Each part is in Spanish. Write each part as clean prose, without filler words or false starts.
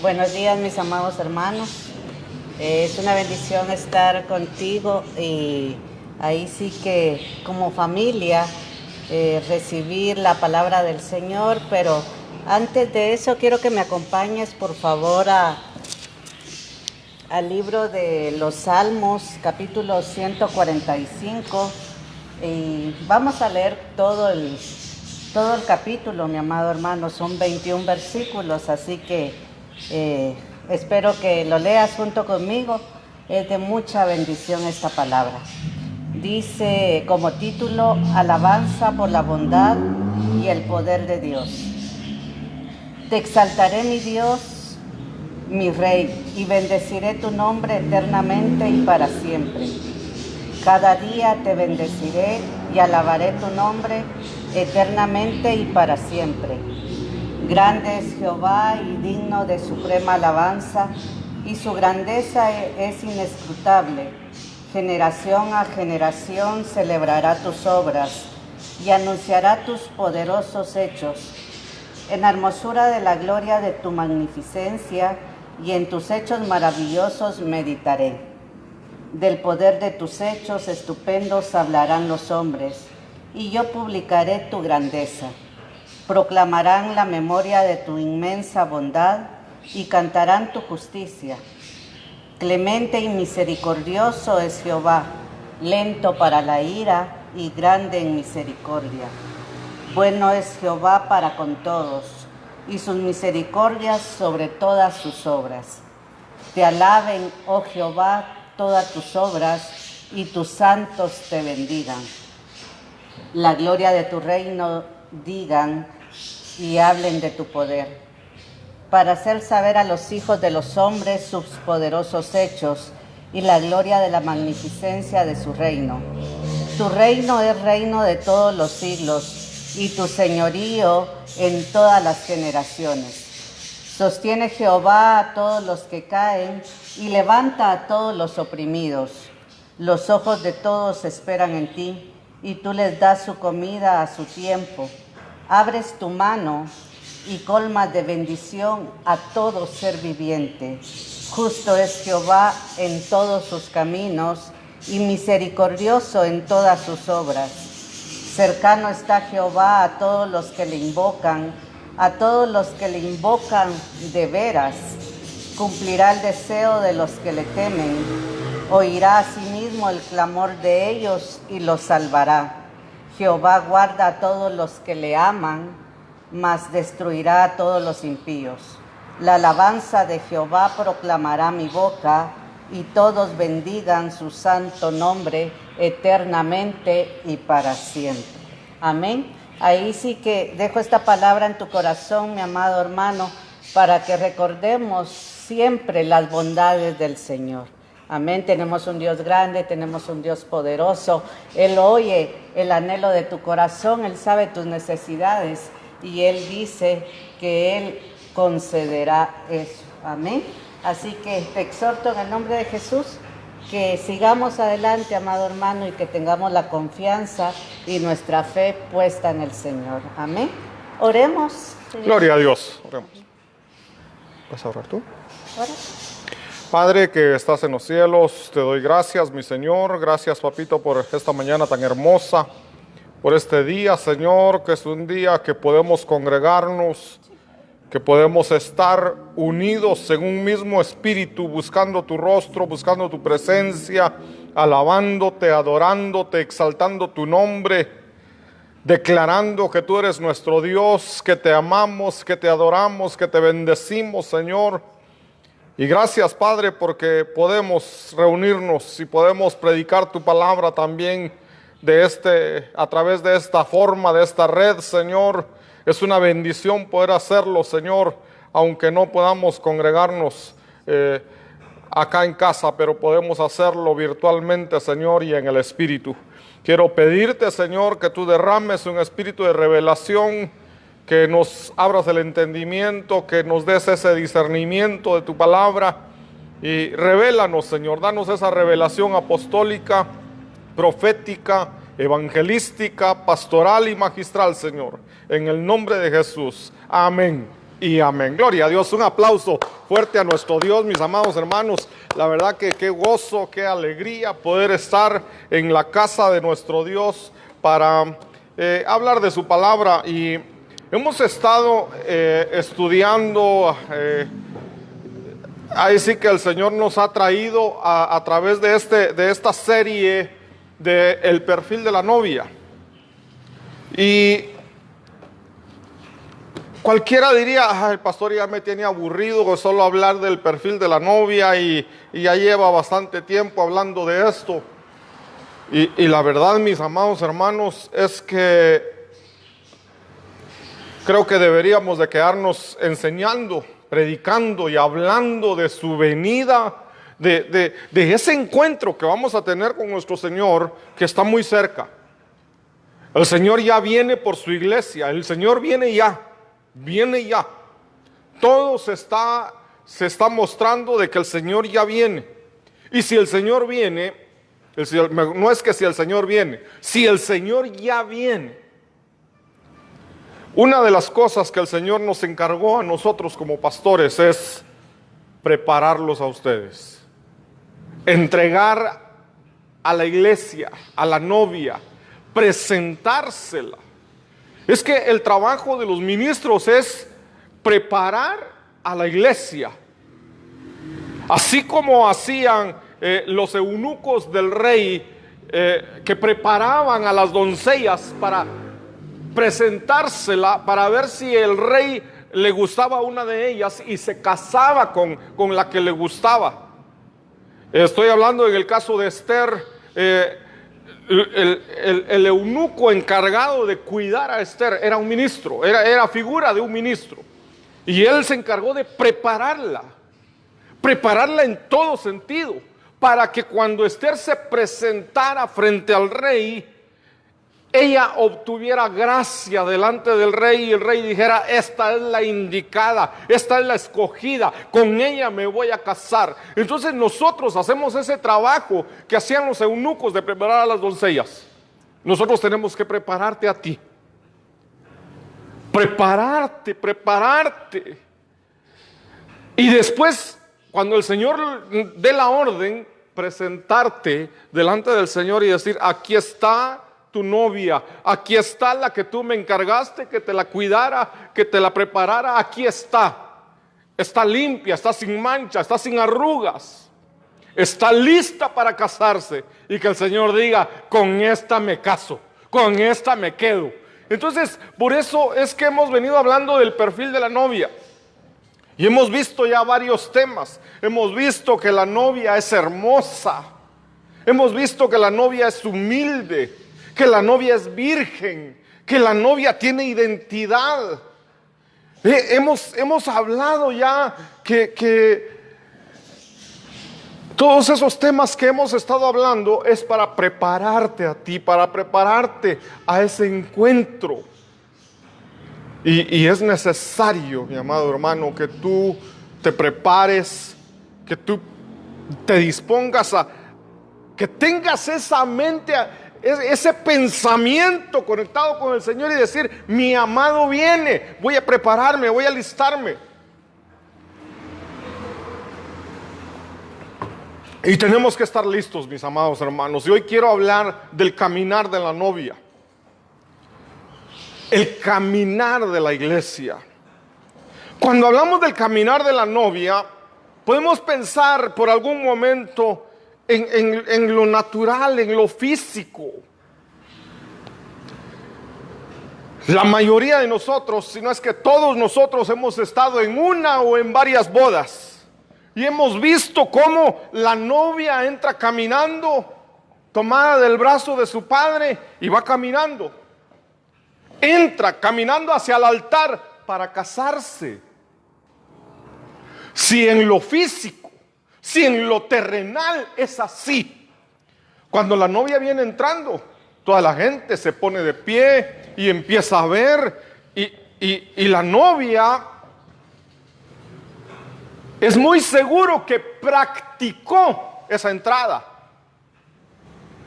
Buenos días, mis amados hermanos. Es una bendición estar contigo y ahí sí que como familia recibir la palabra del Señor, pero antes de eso quiero que me acompañes por favor al libro de los Salmos, capítulo 145, y vamos a leer todo el capítulo, mi amado hermano. Son 21 versículos, así que espero que lo leas junto conmigo. Es de mucha bendición esta palabra. Dice como título: Alabanza por la bondad y el poder de Dios. Te exaltaré, mi Dios, mi Rey, y bendeciré tu nombre eternamente y para siempre. Cada día te bendeciré y alabaré tu nombre eternamente y para siempre. Grande es Jehová y digno de suprema alabanza, y su grandeza es inescrutable. Generación a generación celebrará tus obras y anunciará tus poderosos hechos. En la hermosura de la gloria de tu magnificencia y en tus hechos maravillosos meditaré. Del poder de tus hechos estupendos hablarán los hombres, y yo publicaré tu grandeza. Proclamarán la memoria de tu inmensa bondad y cantarán tu justicia. Clemente y misericordioso es Jehová, lento para la ira y grande en misericordia. Bueno es Jehová para con todos, y sus misericordias sobre todas sus obras. Te alaben, oh Jehová, todas tus obras, y tus santos te bendigan. La gloria de tu reino digan y hablen de tu poder, para hacer saber a los hijos de los hombres sus poderosos hechos y la gloria de la magnificencia de su reino. Tu reino es reino de todos los siglos, y tu señorío en todas las generaciones. Sostiene Jehová a todos los que caen y levanta a todos los oprimidos. Los ojos de todos esperan en ti, y tú les das su comida a su tiempo. Abres tu mano y colmas de bendición a todo ser viviente. Justo es Jehová en todos sus caminos y misericordioso en todas sus obras. Cercano está Jehová a todos los que le invocan, a todos los que le invocan de veras. Cumplirá el deseo de los que le temen. Oirá asimismo el clamor de ellos y los salvará. Jehová guarda a todos los que le aman, mas destruirá a todos los impíos. La alabanza de Jehová proclamará mi boca, y todos bendigan su santo nombre eternamente y para siempre. Amén. Ahí sí que dejo esta palabra en tu corazón, mi amado hermano, para que recordemos siempre las bondades del Señor. Amén. Tenemos un Dios grande, tenemos un Dios poderoso. Él oye el anhelo de tu corazón, Él sabe tus necesidades y Él dice que Él concederá eso. Amén. Así que te exhorto en el nombre de Jesús que sigamos adelante, amado hermano, y que tengamos la confianza y nuestra fe puesta en el Señor. Amén. Oremos. Gloria a Dios. Oremos. ¿Vas a orar tú? Ora. Padre que estás en los cielos, te doy gracias, mi Señor. Gracias, papito, por esta mañana tan hermosa, por este día, Señor, que es un día que podemos congregarnos, que podemos estar unidos en un mismo espíritu, buscando tu rostro, buscando tu presencia, alabándote, adorándote, exaltando tu nombre, declarando que tú eres nuestro Dios, que te amamos, que te adoramos, que te bendecimos, Señor. Y gracias, Padre, porque podemos reunirnos y podemos predicar tu palabra también a través de esta forma, de esta red, Señor. Es una bendición poder hacerlo, Señor, aunque no podamos congregarnos acá en casa, pero podemos hacerlo virtualmente, Señor, y en el Espíritu. Quiero pedirte, Señor, que tú derrames un espíritu de revelación, que nos abras el entendimiento, que nos des ese discernimiento de tu palabra y revélanos, Señor, danos esa revelación apostólica, profética, evangelística, pastoral y magistral, Señor, en el nombre de Jesús. Amén y amén. Gloria a Dios. Un aplauso fuerte a nuestro Dios, mis amados hermanos. La verdad que qué gozo, qué alegría poder estar en la casa de nuestro Dios para hablar de su palabra. Y hemos estado estudiando, ahí sí que el Señor nos ha traído a través de esta serie de el perfil de la novia. Y cualquiera diría, el pastor ya me tiene aburrido con solo hablar del perfil de la novia y ya lleva bastante tiempo hablando de esto. Y la verdad, mis amados hermanos, es que creo que deberíamos de quedarnos enseñando, predicando y hablando de su venida, de ese encuentro que vamos a tener con nuestro Señor, que está muy cerca. El Señor ya viene por su iglesia, el Señor viene ya. Viene ya. Todo se está mostrando de que el Señor ya viene. Y si el Señor viene, no es que si el Señor viene, si el Señor ya viene. Una de las cosas que el Señor nos encargó a nosotros como pastores es prepararlos a ustedes. Entregar a la iglesia, a la novia, presentársela. Es que el trabajo de los ministros es preparar a la iglesia. Así como hacían los eunucos del rey, que preparaban a las doncellas para presentársela, para ver si el rey le gustaba a una de ellas y se casaba con la que le gustaba. Estoy hablando en el caso de Esther. El eunuco encargado de cuidar a Esther era un ministro, era figura de un ministro. Y él se encargó de prepararla en todo sentido, para que cuando Esther se presentara frente al rey, ella obtuviera gracia delante del rey y el rey dijera: esta es la indicada, esta es la escogida, con ella me voy a casar. Entonces nosotros hacemos ese trabajo que hacían los eunucos de preparar a las doncellas. Nosotros tenemos que prepararte a ti. Prepararte. Y después, cuando el Señor dé la orden, presentarte delante del Señor y decir: aquí está tu novia, aquí está la que tú me encargaste que te la cuidara, que te la preparara, aquí está limpia, está sin mancha, está sin arrugas, está lista para casarse, y que el Señor diga: con esta me caso, con esta me quedo. Entonces, por eso es que hemos venido hablando del perfil de la novia, y hemos visto ya varios temas. Hemos visto que la novia es hermosa, hemos visto que la novia es humilde, que la novia es virgen, que la novia tiene identidad. Hemos hablado ya que todos esos temas que hemos estado hablando es para prepararte a ti, para prepararte a ese encuentro. Y es necesario, mi amado hermano, que tú te prepares, que tú te dispongas a, que tengas esa mente, ese pensamiento conectado con el Señor y decir: mi amado viene, voy a prepararme, voy a alistarme. Y tenemos que estar listos, mis amados hermanos. Y hoy quiero hablar del caminar de la novia, el caminar de la iglesia. Cuando hablamos del caminar de la novia, podemos pensar por algún momento en lo natural, en lo físico. La mayoría de nosotros, si no es que todos nosotros, hemos estado en una o en varias bodas y hemos visto cómo la novia entra caminando, tomada del brazo de su padre, y va caminando. Entra caminando hacia el altar para casarse. Si en lo físico, si en lo terrenal es así, cuando la novia viene entrando, toda la gente se pone de pie y empieza a ver, y la novia es muy seguro que practicó esa entrada.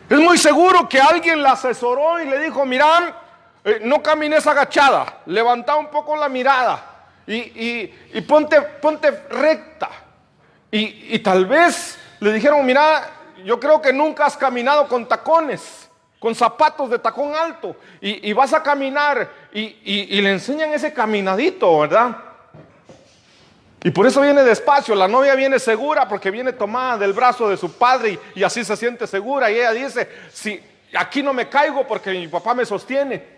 Es muy seguro que alguien la asesoró y le dijo: mira, no camines agachada, levanta un poco la mirada. y ponte recta. Y tal vez le dijeron, mira, yo creo que nunca has caminado con tacones, con zapatos de tacón alto, y vas a caminar, y le enseñan ese caminadito, ¿verdad? Y por eso viene despacio. La novia viene segura porque viene tomada del brazo de su padre, y así se siente segura, y ella dice, si aquí no me caigo porque mi papá me sostiene.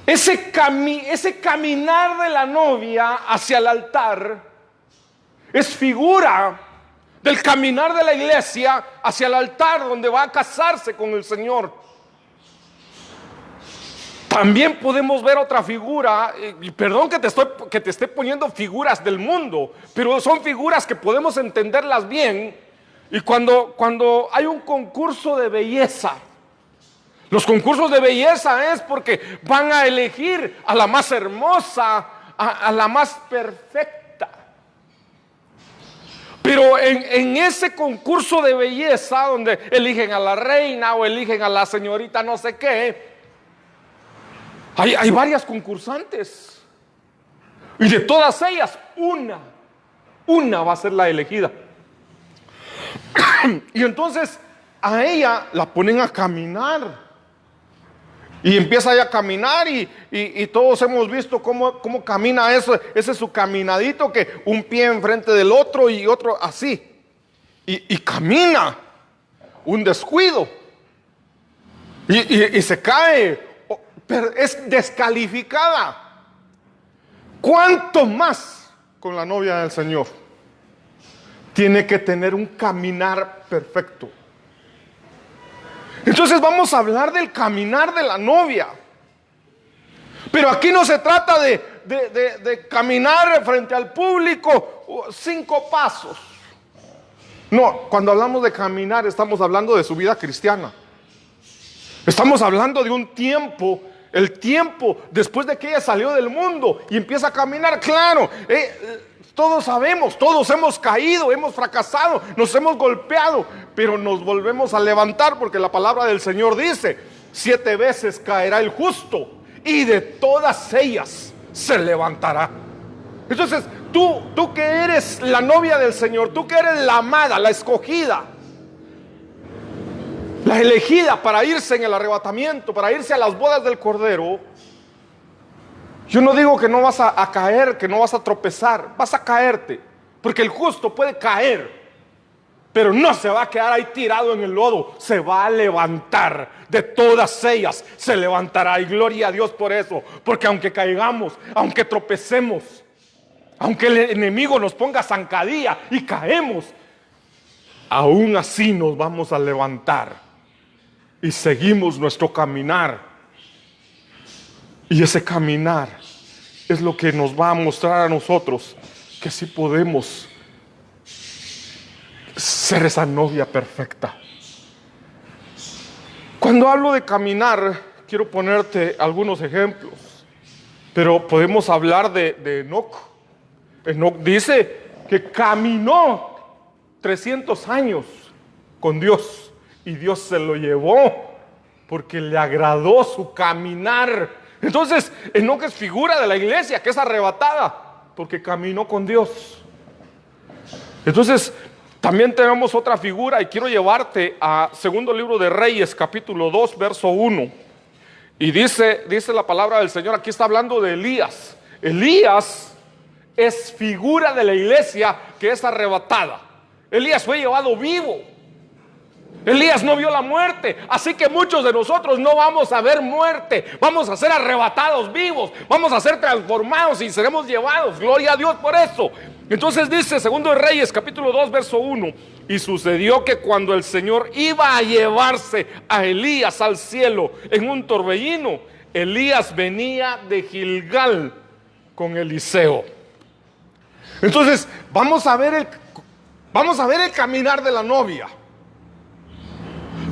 Ese caminar de la novia hacia el altar es figura del caminar de la iglesia hacia el altar donde va a casarse con el Señor. También podemos ver otra figura, y perdón que te esté poniendo figuras del mundo, pero son figuras que podemos entenderlas bien. Y cuando hay un concurso de belleza, los concursos de belleza es porque van a elegir a la más hermosa, a la más perfecta. Pero en ese concurso de belleza donde eligen a la reina o eligen a la señorita no sé qué, hay varias concursantes. Y de todas ellas, una va a ser la elegida. Y entonces a ella la ponen a caminar. Y empieza ella a caminar y todos hemos visto cómo camina eso. Ese es su caminadito, que un pie enfrente del otro y otro así. Y camina, un descuido. Y se cae, pero es descalificada. ¿Cuánto más con la novia del Señor? Tiene que tener un caminar perfecto. Entonces vamos a hablar del caminar de la novia. Pero aquí no se trata de caminar frente al público 5 pasos. No, cuando hablamos de caminar estamos hablando de su vida cristiana. Estamos hablando de un tiempo, el tiempo después de que ella salió del mundo y empieza a caminar. Claro, todos sabemos, todos hemos caído, hemos fracasado, nos hemos golpeado, pero nos volvemos a levantar porque la palabra del Señor dice, 7 veces caerá el justo y de todas ellas se levantará. Entonces, tú que eres la novia del Señor, tú que eres la amada, la escogida, la elegida para irse en el arrebatamiento, para irse a las bodas del Cordero, yo no digo que no vas a caer, que no vas a tropezar, vas a caerte, porque el justo puede caer, pero no se va a quedar ahí tirado en el lodo, se va a levantar, de todas ellas se levantará, y gloria a Dios por eso, porque aunque caigamos, aunque tropecemos, aunque el enemigo nos ponga zancadilla y caemos, aún así nos vamos a levantar y seguimos nuestro caminar. Y ese caminar es lo que nos va a mostrar a nosotros que sí podemos ser esa novia perfecta. Cuando hablo de caminar, quiero ponerte algunos ejemplos, pero podemos hablar de Enoc. Enoc dice que caminó 300 años con Dios y Dios se lo llevó porque le agradó su caminar. Entonces, Enoc es figura de la iglesia que es arrebatada porque caminó con Dios. Entonces, también tenemos otra figura y quiero llevarte a segundo libro de Reyes, capítulo 2, verso 1. Y dice la palabra del Señor, aquí está hablando de Elías. Elías es figura de la iglesia que es arrebatada. Elías fue llevado vivo. Elías no vio la muerte, así que muchos de nosotros no vamos a ver muerte, vamos a ser arrebatados vivos, vamos a ser transformados y seremos llevados, gloria a Dios por eso. Entonces dice segundo de Reyes capítulo 2 verso 1, y sucedió que cuando el Señor iba a llevarse a Elías al cielo en un torbellino, Elías venía de Gilgal con Eliseo. Entonces vamos a ver el caminar de la novia.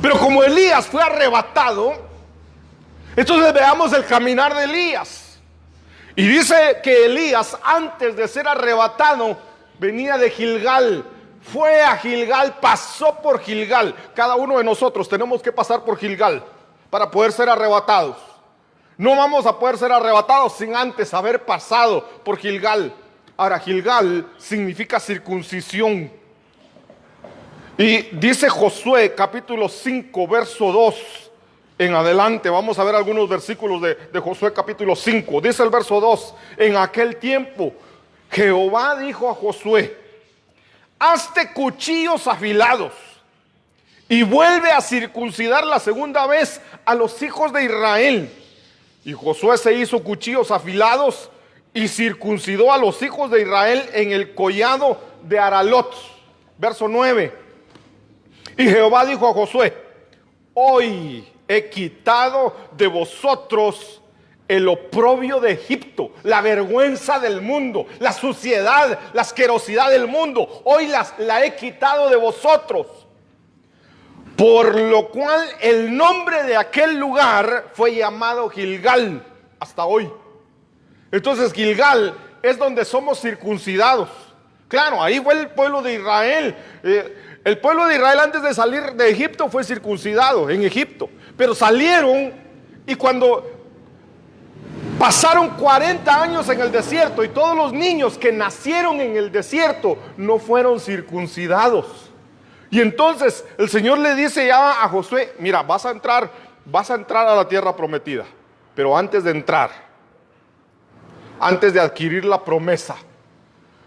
Pero como Elías fue arrebatado, entonces veamos el caminar de Elías. Y dice que Elías, antes de ser arrebatado, venía de Gilgal. Fue a Gilgal, pasó por Gilgal. Cada uno de nosotros tenemos que pasar por Gilgal para poder ser arrebatados. No vamos a poder ser arrebatados sin antes haber pasado por Gilgal. Ahora, Gilgal significa circuncisión. Y dice Josué capítulo 5, verso 2 en adelante. Vamos a ver algunos versículos de Josué capítulo 5. Dice el verso 2: en aquel tiempo Jehová dijo a Josué: hazte cuchillos afilados y vuelve a circuncidar la segunda vez a los hijos de Israel. Y Josué se hizo cuchillos afilados y circuncidó a los hijos de Israel en el collado de Aralot. Verso 9. Y Jehová dijo a Josué: hoy he quitado de vosotros el oprobio de Egipto, la vergüenza del mundo, la suciedad, la asquerosidad del mundo. Hoy la he quitado de vosotros. Por lo cual el nombre de aquel lugar fue llamado Gilgal hasta hoy. Entonces Gilgal es donde somos circuncidados. Claro, ahí fue el pueblo de Israel. El pueblo de Israel antes de salir de Egipto fue circuncidado en Egipto. Pero salieron, y cuando pasaron 40 años en el desierto, y todos los niños que nacieron en el desierto no fueron circuncidados. Y entonces el Señor le dice ya a Josué: mira, vas a entrar a la tierra prometida, pero antes de entrar, antes de adquirir la promesa,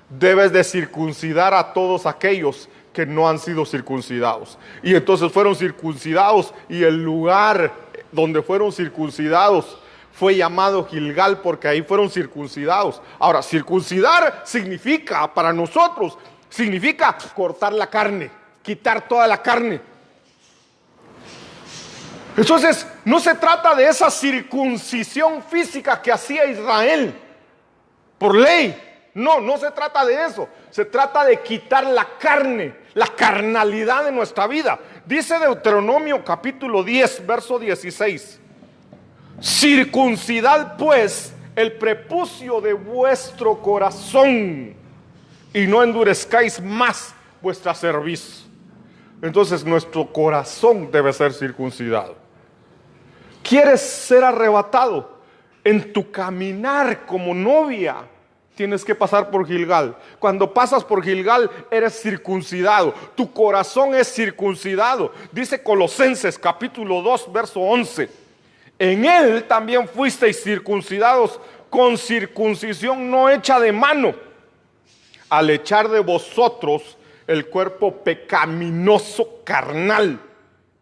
debes de circuncidar a todos aquellos que no han sido circuncidados. Y entonces fueron circuncidados, y el lugar donde fueron circuncidados fue llamado Gilgal, porque ahí fueron circuncidados. Ahora, circuncidar significa, para nosotros, significa cortar la carne, quitar toda la carne. Entonces, no se trata de esa circuncisión física que hacía Israel por ley. No se trata de eso. Se trata de quitar la carne, la carnalidad de nuestra vida. Dice Deuteronomio capítulo 10, verso 16: circuncidad pues el prepucio de vuestro corazón y no endurezcáis más vuestra cerviz. Entonces nuestro corazón debe ser circuncidado. ¿Quieres ser arrebatado? En tu caminar como novia tienes que pasar por Gilgal. Cuando pasas por Gilgal eres circuncidado. Tu corazón es circuncidado. Dice Colosenses capítulo 2, verso 11: en él también fuisteis circuncidados con circuncisión no hecha de mano, al echar de vosotros el cuerpo pecaminoso carnal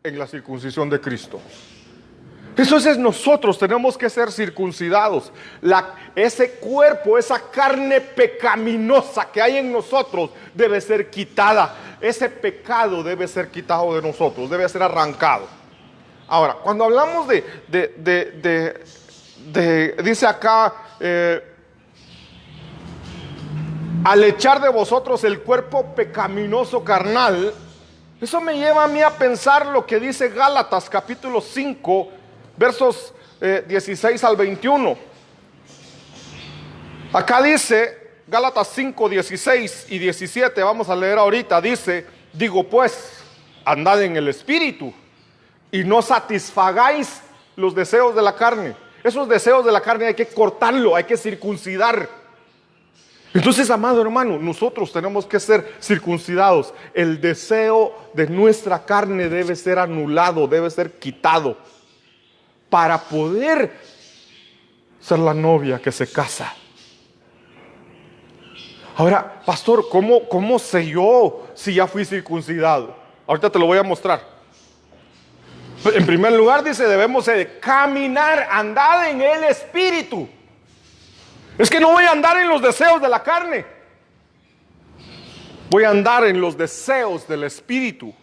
en la circuncisión de Cristo. Entonces nosotros tenemos que ser circuncidados. Ese cuerpo, esa carne pecaminosa que hay en nosotros debe ser quitada. Ese pecado debe ser quitado de nosotros, debe ser arrancado. Ahora, cuando hablamos dice acá, al echar de vosotros el cuerpo pecaminoso carnal, eso me lleva a mí a pensar lo que dice Gálatas capítulo 5, versos 16 al 21. Acá dice Gálatas 5, 16 y 17, vamos a leer ahorita. Dice: digo pues, andad en el Espíritu y no satisfagáis los deseos de la carne. Esos deseos de la carne hay que cortarlo, hay que circuncidar. Entonces, amado hermano, nosotros tenemos que ser circuncidados. El deseo de nuestra carne debe ser anulado, debe ser quitado, para poder ser la novia que se casa. Ahora, pastor, ¿cómo sé yo si ya fui circuncidado? Ahorita te lo voy a mostrar. En primer lugar dice, debemos de caminar, andar en el Espíritu. Es que no voy a andar en los deseos de la carne, voy a andar en los deseos del Espíritu.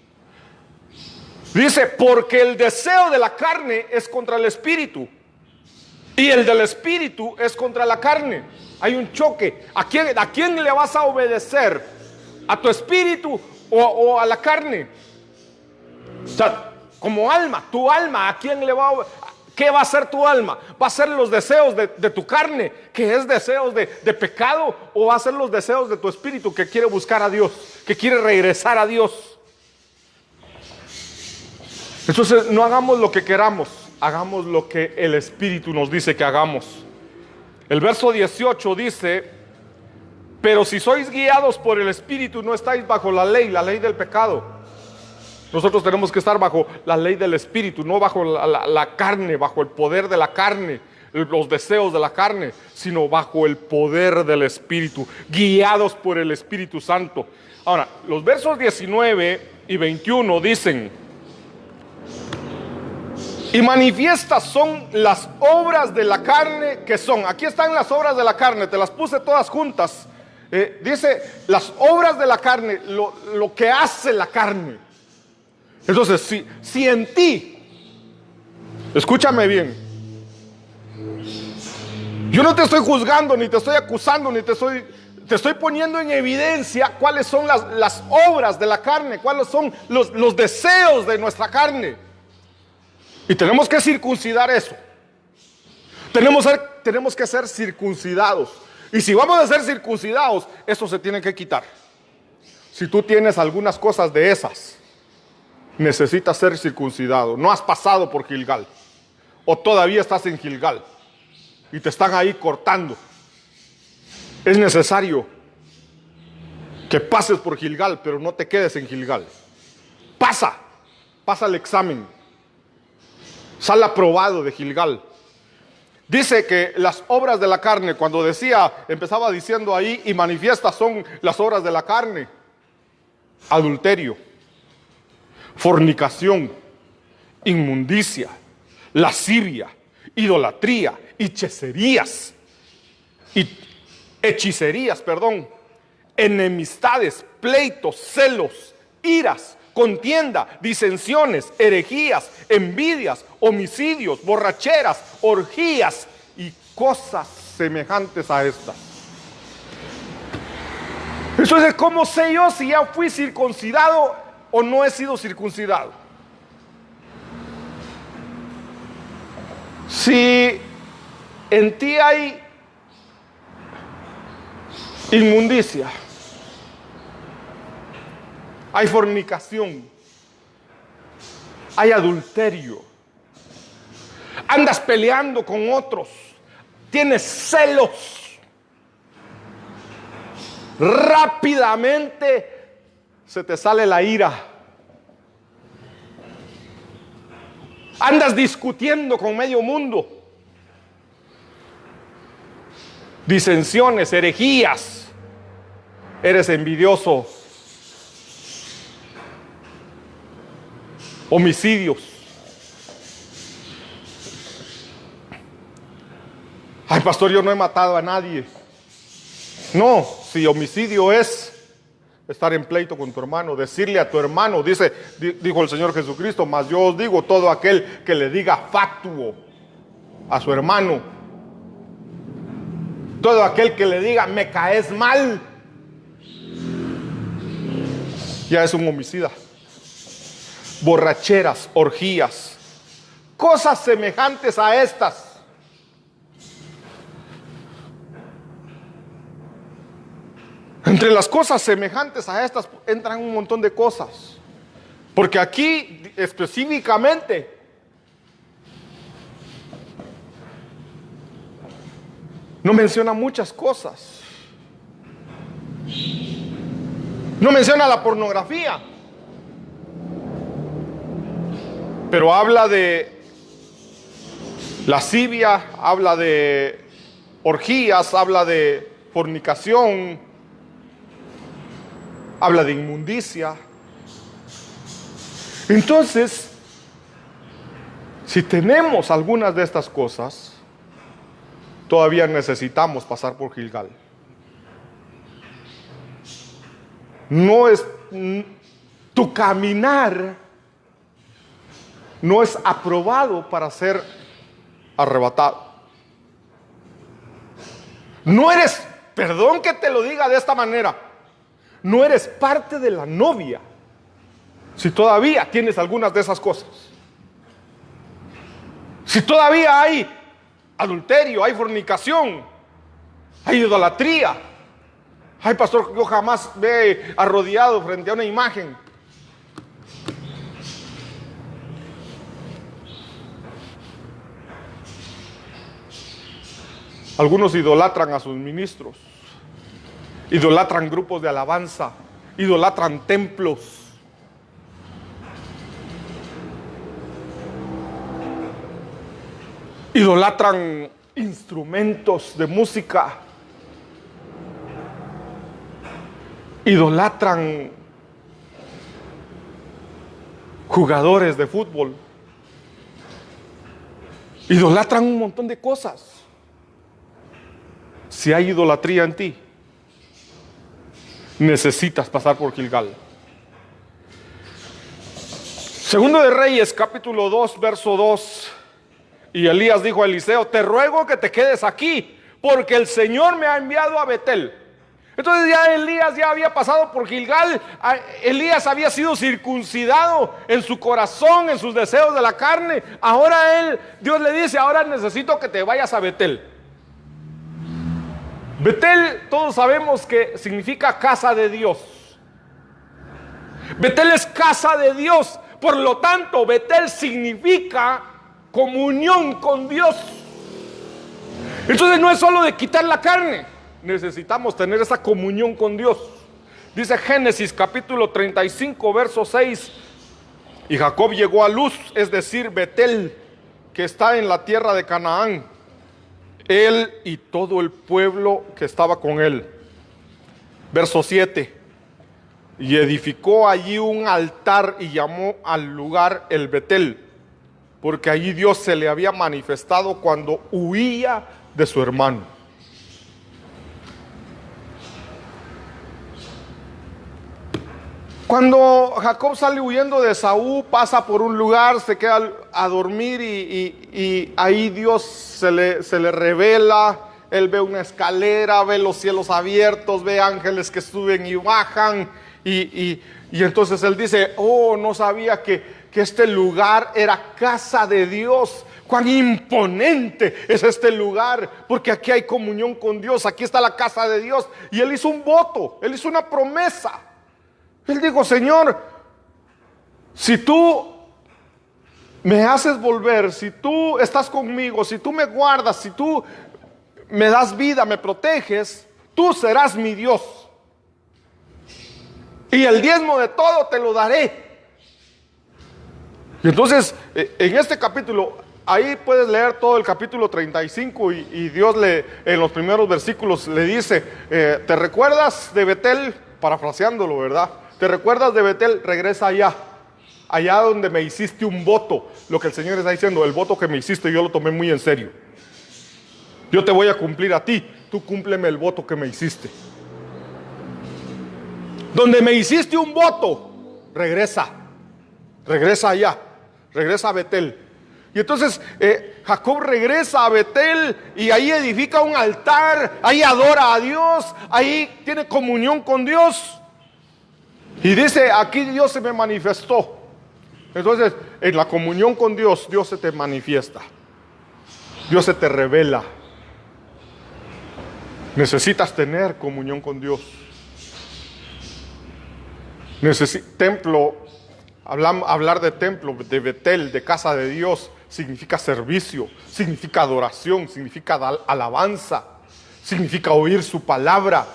Dice, porque el deseo de la carne es contra el Espíritu y el del Espíritu es contra la carne. Hay un choque. ¿A quién le vas a obedecer? ¿A tu espíritu o a la carne? O sea, como alma, tu alma, ¿a quién le va a obedecer? ¿Qué va a hacer tu alma? ¿Va a ser los deseos de tu carne, que es deseos de pecado? ¿O va a ser los deseos de tu espíritu, que quiere buscar a Dios, que quiere regresar a Dios? Entonces no hagamos lo que queramos, hagamos lo que el Espíritu nos dice que hagamos. El verso 18 dice: pero si sois guiados por el Espíritu, no estáis bajo la ley del pecado. Nosotros tenemos que estar bajo la ley del Espíritu, no bajo la carne, bajo el poder de la carne, los deseos de la carne, sino bajo el poder del Espíritu, guiados por el Espíritu Santo. Ahora, los versos 19 y 21 dicen: y manifiestas son las obras de la carne que son. Aquí están las obras de la carne, te las puse todas juntas. Dice las obras de la carne, lo que hace la carne. Entonces, si en ti, escúchame bien, yo no te estoy juzgando, ni te estoy acusando, ni te estoy poniendo en evidencia cuáles son las obras de la carne, cuáles son los deseos de nuestra carne. Y tenemos que circuncidar eso. Tenemos que ser circuncidados. Y si vamos a ser circuncidados, eso se tiene que quitar. Si tú tienes algunas cosas de esas, necesitas ser circuncidado. No has pasado por Gilgal, o todavía estás en Gilgal y te están ahí cortando. Es necesario que pases por Gilgal, pero no te quedes en Gilgal. Pasa el examen. Sal aprobado de Gilgal. Dice que las obras de la carne, cuando empezaba diciendo ahí, y manifiestas son las obras de la carne: adulterio, fornicación, inmundicia, lascivia, idolatría, hechicerías, enemistades, pleitos, celos, iras, contienda, disensiones, herejías, envidias, homicidios, borracheras, orgías y cosas semejantes a estas. Entonces, ¿cómo sé yo si ya fui circuncidado o no he sido circuncidado? Si en ti hay inmundicia, hay fornicación, hay adulterio, andas peleando con otros, tienes celos, rápidamente se te sale la ira, andas discutiendo con medio mundo, disensiones, herejías, eres envidioso, homicidios. Ay, pastor, yo no he matado a nadie. No, si homicidio es estar en pleito con tu hermano, decirle a tu hermano, dijo el Señor Jesucristo: mas yo os digo, todo aquel que le diga fatuo a su hermano, todo aquel que le diga me caes mal, ya es un homicida. Borracheras, orgías, cosas semejantes a estas. Entre las cosas semejantes a estas entran un montón de cosas, porque aquí específicamente no menciona muchas cosas. No menciona la pornografía, pero habla de lascivia, habla de orgías, habla de fornicación, habla de inmundicia. Entonces, si tenemos algunas de estas cosas, todavía necesitamos pasar por Gilgal. No es tu caminar, no es aprobado para ser arrebatado. No eres, perdón que te lo diga de esta manera, no eres parte de la novia si todavía tienes algunas de esas cosas. Si todavía hay adulterio, hay fornicación, hay idolatría. Ay, pastor, yo jamás me he arrodillado frente a una imagen. Algunos idolatran a sus ministros, idolatran grupos de alabanza, idolatran templos. Idolatran instrumentos de música. Idolatran jugadores de fútbol. Idolatran un montón de cosas. Si hay idolatría en ti, necesitas pasar por Gilgal. Segundo de Reyes, capítulo 2, verso 2. Y Elías dijo a Eliseo: te ruego que te quedes aquí, porque el Señor me ha enviado a Betel. Entonces ya Elías ya había pasado por Gilgal. Elías había sido circuncidado en su corazón, en sus deseos de la carne. Ahora Dios le dice: ahora necesito que te vayas a Betel. Betel, todos sabemos que significa casa de Dios. Betel es casa de Dios. Por lo tanto, Betel significa comunión con Dios. Entonces no es solo de quitar la carne, necesitamos tener esa comunión con Dios. Dice Génesis capítulo 35 verso 6: y Jacob llegó a Luz, es decir, Betel, que está en la tierra de Canaán, él y todo el pueblo que estaba con él. Verso 7: y edificó allí un altar y llamó al lugar el Betel, porque allí Dios se le había manifestado cuando huía de su hermano. Cuando Jacob sale huyendo de Saúl, pasa por un lugar, se queda a dormir y ahí Dios se le revela. Él ve una escalera, ve los cielos abiertos, ve ángeles que suben y bajan. Y entonces él dice: oh, no sabía que este lugar era casa de Dios. Cuán imponente es este lugar, porque aquí hay comunión con Dios, aquí está la casa de Dios. Y él hizo un voto, él hizo una promesa. Él dijo: Señor, si tú me haces volver, si tú estás conmigo, si tú me guardas, si tú me das vida, me proteges, tú serás mi Dios. Y el diezmo de todo te lo daré. Y entonces, en este capítulo, ahí puedes leer todo el capítulo 35 y Dios en los primeros versículos le dice: ¿te recuerdas de Betel? Parafraseándolo, ¿verdad? ¿Te recuerdas de Betel? Regresa allá donde me hiciste un voto. Lo que el Señor está diciendo: el voto que me hiciste yo lo tomé muy en serio. Yo te voy a cumplir a ti, tú cúmpleme el voto que me hiciste. Donde me hiciste un voto, regresa allá, regresa a Betel. Y entonces Jacob regresa a Betel y ahí edifica un altar, ahí adora a Dios, ahí tiene comunión con Dios. Y dice: aquí Dios se me manifestó. Entonces, en la comunión con Dios, Dios se te manifiesta, Dios se te revela. Necesitas tener comunión con Dios. Templo, hablar de templo, de Betel, de casa de Dios, significa servicio, significa adoración, significa alabanza, significa oír su palabra.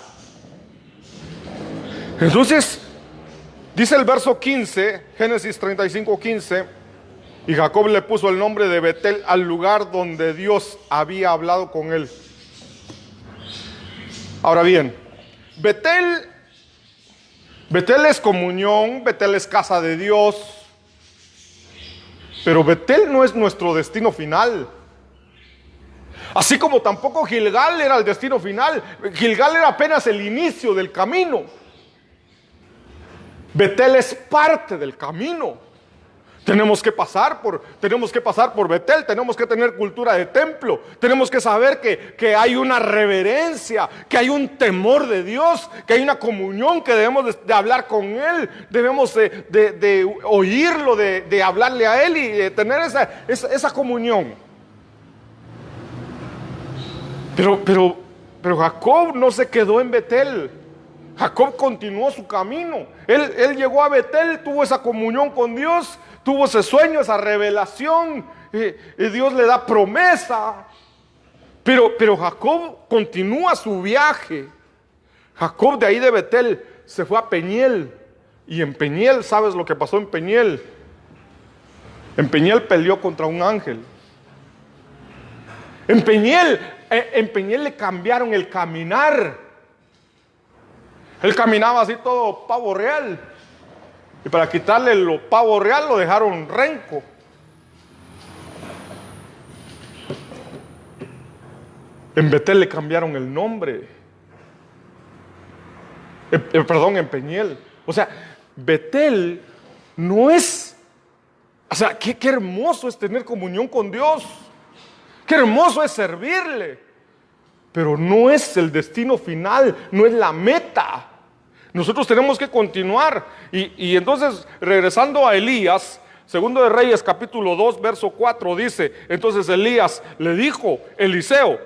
Entonces, dice el verso 15, Génesis 35, 15: y Jacob le puso el nombre de Betel al lugar donde Dios había hablado con él. Ahora bien, Betel es comunión, Betel es casa de Dios, pero Betel no es nuestro destino final. Así como tampoco Gilgal era el destino final. Gilgal era apenas el inicio del camino. Betel es parte del camino. Tenemos que pasar por Betel, tenemos que tener cultura de templo, tenemos que saber que hay una reverencia, que hay un temor de Dios, que hay una comunión, que debemos de hablar con Él, debemos de oírlo, de hablarle a Él y de tener esa comunión. Pero Jacob no se quedó en Betel. Jacob continuó su camino. Él llegó a Betel, tuvo esa comunión con Dios, tuvo ese sueño, esa revelación, y Dios le da promesa. Pero Jacob continúa su viaje. Jacob de ahí de Betel se fue a Peniel. Y en Peniel, ¿sabes lo que pasó en Peniel? En Peniel peleó contra un ángel. En Peniel le cambiaron el caminar. Él caminaba así todo pavo real. Y para quitarle lo pavo real lo dejaron renco. En Betel le cambiaron el nombre. En Peniel. O sea, Betel no es... O sea, qué hermoso es tener comunión con Dios. Qué hermoso es servirle. Pero no es el destino final, no es la meta. Nosotros tenemos que continuar. Y entonces, regresando a Elías, segundo de Reyes, capítulo 2, verso 4, dice, entonces Elías le dijo, Eliseo,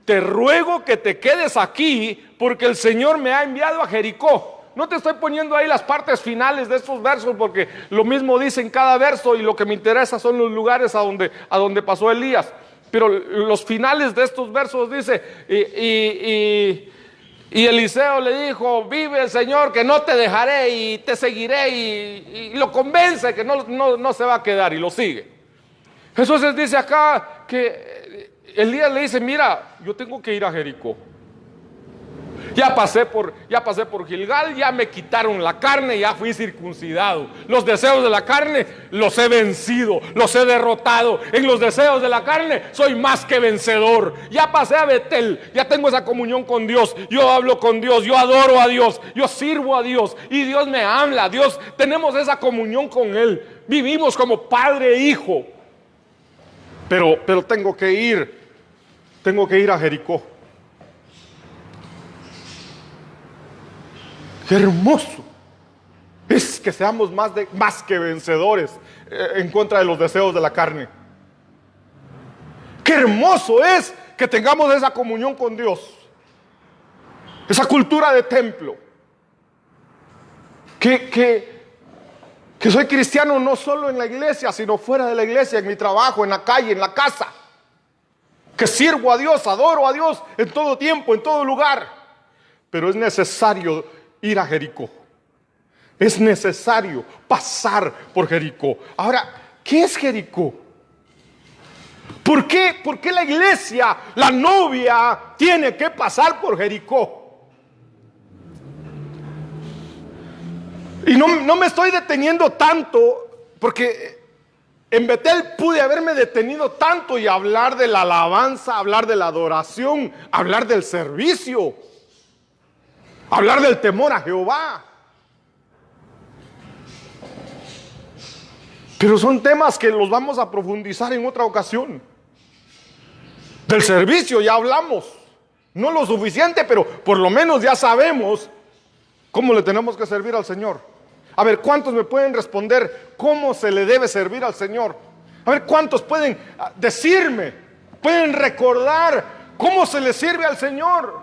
te ruego que te quedes aquí, porque el Señor me ha enviado a Jericó. No te estoy poniendo ahí las partes finales de estos versos, porque lo mismo dice en cada verso, y lo que me interesa son los lugares a donde pasó Elías. Pero los finales de estos versos dice, y Eliseo le dijo, vive el Señor que no te dejaré y te seguiré, y lo convence que no se va a quedar, y lo sigue. Entonces dice acá que Elías le dice, mira, yo tengo que ir a Jericó. Ya pasé por Gilgal, ya me quitaron la carne, ya fui circuncidado. Los deseos de la carne los he vencido, los he derrotado. En los deseos de la carne soy más que vencedor. Ya pasé a Betel, ya tengo esa comunión con Dios. Yo hablo con Dios, yo adoro a Dios, yo sirvo a Dios y Dios me habla. Dios, tenemos esa comunión con Él. Vivimos como padre e hijo. Pero tengo que ir a Jericó. Qué hermoso es que seamos más que vencedores en contra de los deseos de la carne. Qué hermoso es que tengamos esa comunión con Dios, esa cultura de templo. Que soy cristiano no solo en la iglesia, sino fuera de la iglesia, en mi trabajo, en la calle, en la casa. Que sirvo a Dios, adoro a Dios en todo tiempo, en todo lugar. Pero es necesario ir a Jericó. Es necesario pasar por Jericó. Ahora, ¿qué es Jericó? ¿Por qué la iglesia, la novia, tiene que pasar por Jericó? Y no me estoy deteniendo tanto, porque en Betel pude haberme detenido tanto y hablar de la alabanza, hablar de la adoración, hablar del servicio, hablar del temor a Jehová. Pero son temas que los vamos a profundizar en otra ocasión. Del servicio ya hablamos. No lo suficiente, pero por lo menos ya sabemos cómo le tenemos que servir al Señor. A ver, ¿cuántos me pueden responder cómo se le debe servir al Señor? A ver, ¿cuántos pueden decirme, pueden recordar cómo se le sirve al Señor?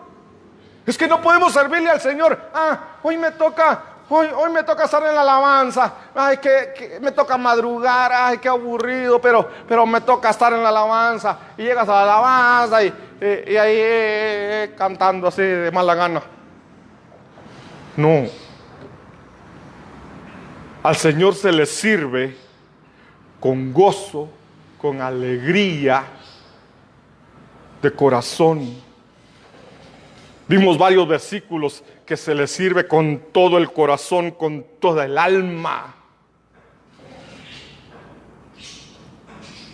Es que no podemos servirle al Señor. Hoy me toca estar en la alabanza. Ay, que me toca madrugar. Ay, qué aburrido, pero me toca estar en la alabanza. Y llegas a la alabanza y ahí cantando así de mala gana. No. Al Señor se le sirve con gozo, con alegría, de corazón. Vimos varios versículos que se le sirve con todo el corazón, con toda el alma.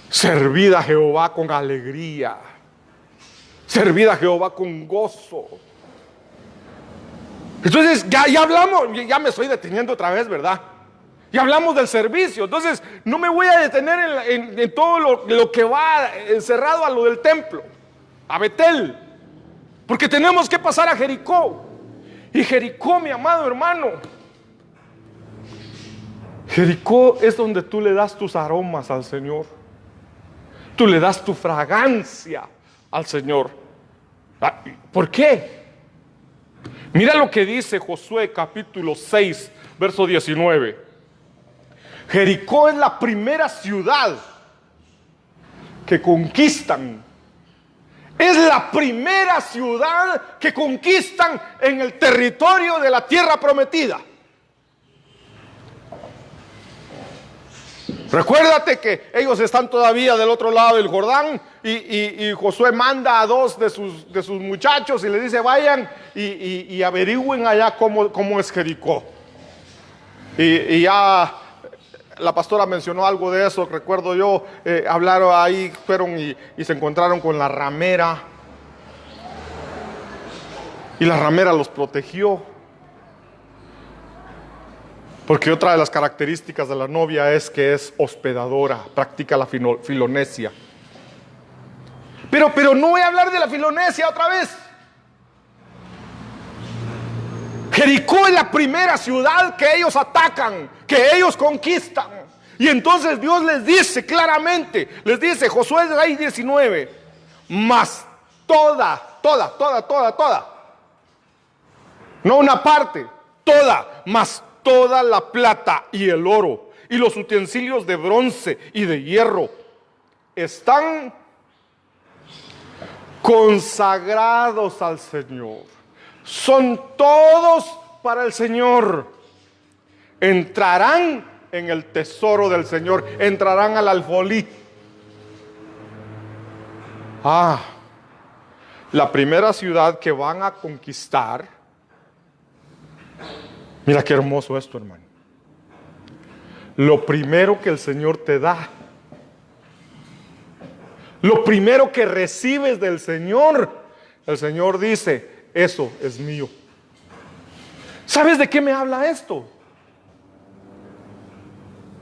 Servid a Jehová con alegría. Servid a Jehová con gozo. Entonces ya hablamos, ya me estoy deteniendo otra vez, ¿verdad? Ya hablamos del servicio. Entonces no me voy a detener en todo lo que va encerrado a lo del templo, a Betel. Porque tenemos que pasar a Jericó. Y Jericó, mi amado hermano, Jericó es donde tú le das tus aromas al Señor. Tú le das tu fragancia al Señor. ¿Por qué? Mira lo que dice Josué capítulo 6, verso 19. Jericó es la primera ciudad que conquistan Es la primera ciudad que conquistan en el territorio de la tierra prometida. Recuérdate que ellos están todavía del otro lado del Jordán y Josué manda a dos de sus muchachos y les dice: vayan y averigüen allá cómo es Jericó. Y ya la pastora mencionó algo de eso, recuerdo yo. Hablaron ahí, fueron y se encontraron con la ramera. Y la ramera los protegió. Porque otra de las características de la novia es que es hospedadora, practica la filonesia. Pero no voy a hablar de la filonesia otra vez. Jericó es la primera ciudad que ellos atacan, que ellos conquistan. Y entonces Dios les dice claramente, les dice, Josué 6:19, mas toda, no una parte, toda, mas toda la plata y el oro y los utensilios de bronce y de hierro están consagrados al Señor. Son todos para el Señor. Entrarán en el tesoro del Señor, entrarán al alfolí. La primera ciudad que van a conquistar. Mira qué hermoso esto, hermano. Lo primero que el Señor te da, lo primero que recibes del Señor, el Señor dice: eso es mío. ¿Sabes de qué me habla esto?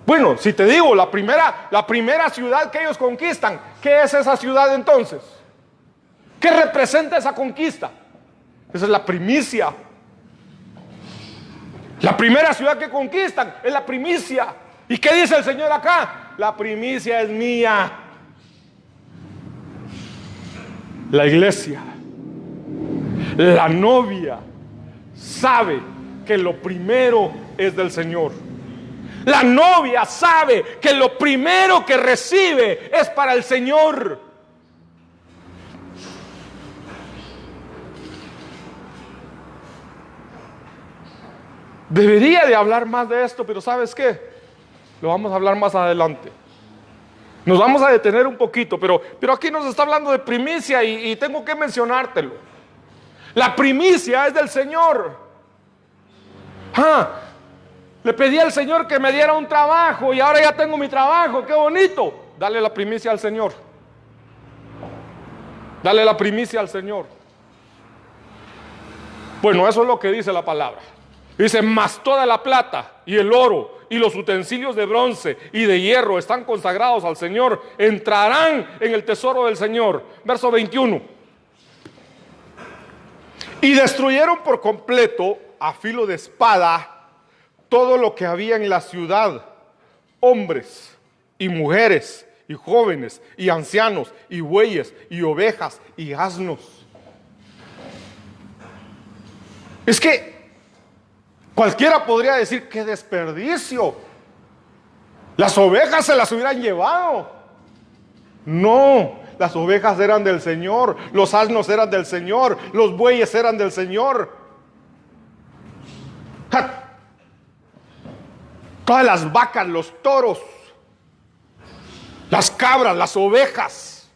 Bueno, si te digo la primera ciudad que ellos conquistan, ¿qué es esa ciudad entonces? ¿Qué representa esa conquista? Esa es la primicia. La primera ciudad que conquistan es la primicia. ¿Y qué dice el Señor acá? La primicia es mía. La iglesia, la novia, sabe que lo primero es del Señor. La novia sabe que lo primero que recibe es para el Señor. Debería de hablar más de esto, pero ¿sabes qué? Lo vamos a hablar más adelante. Nos vamos a detener un poquito, pero aquí nos está hablando de primicia y tengo que mencionártelo. La primicia es del Señor. Le pedí al Señor que me diera un trabajo y ahora ya tengo mi trabajo. ¡Qué bonito! Dale la primicia al Señor. Dale la primicia al Señor. Bueno, eso es lo que dice la palabra. Dice: mas toda la plata y el oro y los utensilios de bronce y de hierro están consagrados al Señor, entrarán en el tesoro del Señor. Verso 21. Y destruyeron por completo a filo de espada todo lo que había en la ciudad, hombres y mujeres y jóvenes y ancianos y bueyes y ovejas y asnos. Es que cualquiera podría decir: ¡qué desperdicio! Las ovejas se las hubieran llevado. No, las ovejas eran del Señor, los asnos eran del Señor, los bueyes eran del Señor. Todas las vacas, los toros, las cabras, las ovejas.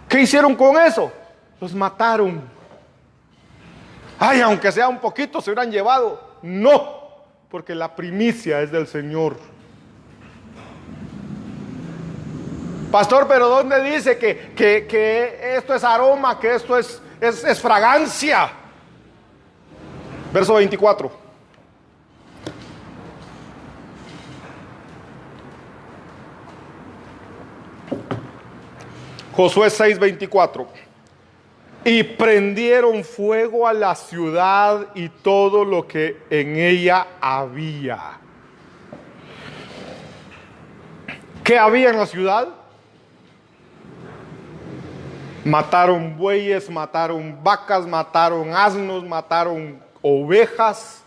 ¿Qué hicieron con eso? Los mataron. Aunque sea un poquito se hubieran llevado. No, porque la primicia es del Señor. Pastor, pero ¿dónde dice que esto es aroma, que esto es fragancia? Verso 24. Josué 6:24. Y prendieron fuego a la ciudad y todo lo que en ella había. ¿Qué había en la ciudad? Mataron bueyes, mataron vacas, mataron asnos, mataron ovejas.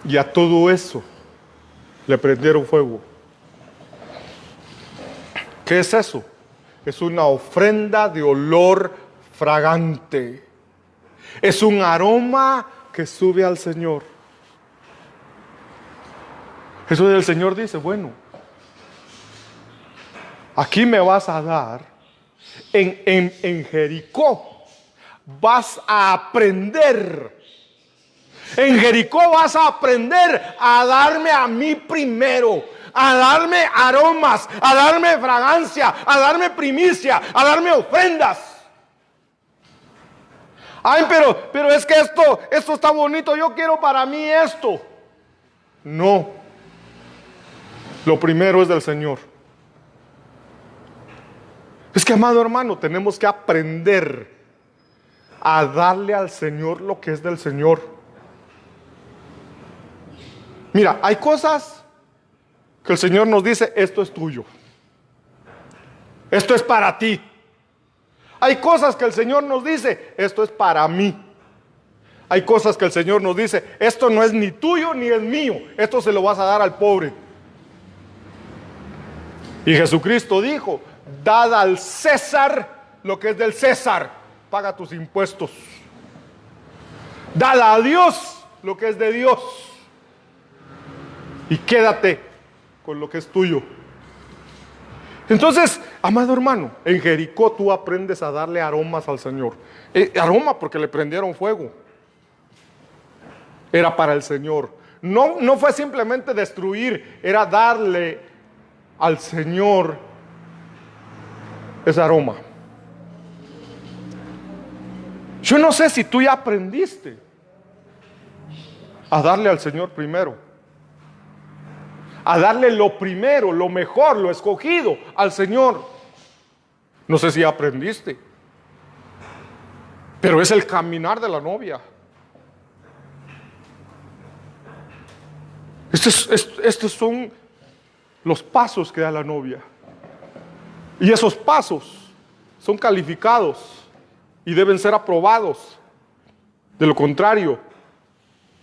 Y a todo eso le prendieron fuego. ¿Qué es eso? es una ofrenda de olor fragante. Es un aroma que sube al Señor. Eso el Señor dice, bueno, aquí me vas a dar, en Jericó vas a aprender. En Jericó vas a aprender a darme a mí primero, a darme aromas, a darme fragancia, a darme primicia, a darme ofrendas. Ay, pero es que esto está bonito, yo quiero para mí esto. No, lo primero es del Señor. Es que, amado hermano, tenemos que aprender a darle al Señor lo que es del Señor. Mira, hay cosas que el Señor nos dice, esto es tuyo. Esto es para ti. Hay cosas que el Señor nos dice, esto es para mí. Hay cosas que el Señor nos dice, esto no es ni tuyo ni es mío, esto se lo vas a dar al pobre. Y Jesucristo dijo, dad al César lo que es del César, paga tus impuestos. Dad a Dios lo que es de Dios y quédate con lo que es tuyo. Entonces, amado hermano, en Jericó tú aprendes a darle aromas al Señor. Aroma porque le prendieron fuego. Era para el Señor. No fue simplemente destruir, era darle al Señor ese aroma. Yo no sé si tú ya aprendiste a darle al Señor primero. A darle lo primero, lo mejor, lo escogido al Señor. No sé si aprendiste, pero es el caminar de la novia. Estos son los pasos que da la novia. Y esos pasos son calificados y deben ser aprobados. De lo contrario,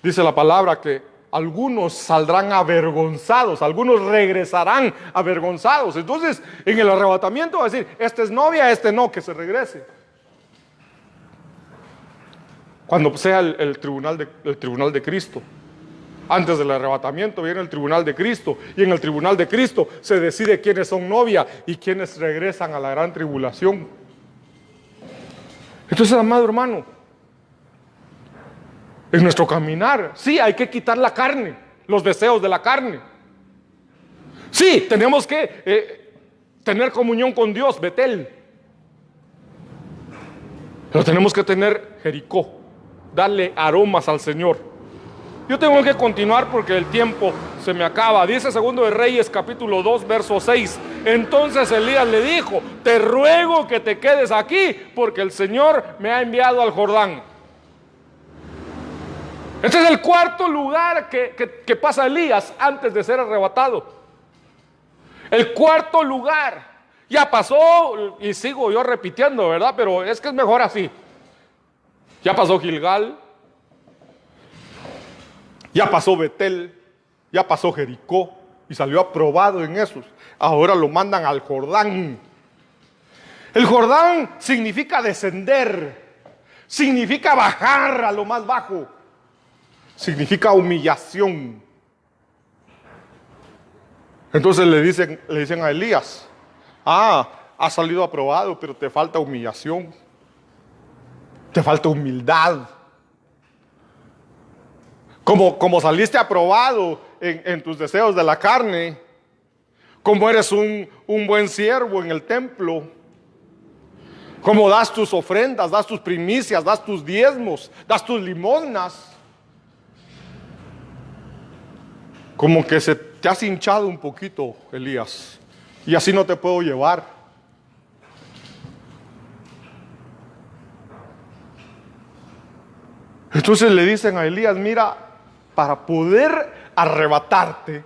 dice la palabra que algunos saldrán avergonzados, algunos regresarán avergonzados. Entonces, en el arrebatamiento va a decir, esta es novia, este no, que se regrese. Cuando sea el tribunal de Cristo. Antes del arrebatamiento viene el tribunal de Cristo, y en el tribunal de Cristo se decide quiénes son novia y quiénes regresan a la gran tribulación. Entonces, amado hermano, en nuestro caminar, sí, hay que quitar la carne, los deseos de la carne. Sí, tenemos que tener comunión con Dios, Betel. Pero tenemos que tener Jericó, darle aromas al Señor. Yo tengo que continuar porque el tiempo se me acaba. Dice 2 de Reyes capítulo 2 verso 6. Entonces Elías le dijo, te ruego que te quedes aquí porque el Señor me ha enviado al Jordán. Este es el cuarto lugar que pasa Elías antes de ser arrebatado. El cuarto lugar. Ya pasó, y sigo yo repitiendo, ¿verdad? Pero es que es mejor así. Ya pasó Gilgal. Ya pasó Betel. Ya pasó Jericó. Y salió aprobado en esos. Ahora lo mandan al Jordán. El Jordán significa descender. Significa bajar a lo más bajo. Significa humillación. Entonces le dicen a Elías, has salido aprobado, pero te falta humillación. Te falta humildad. Como saliste aprobado en tus deseos de la carne, como eres un buen siervo en el templo, como das tus ofrendas, das tus primicias, das tus diezmos, das tus limosnas, como que se te has hinchado un poquito, Elías, y así no te puedo llevar. Entonces le dicen a Elías, mira, para poder arrebatarte,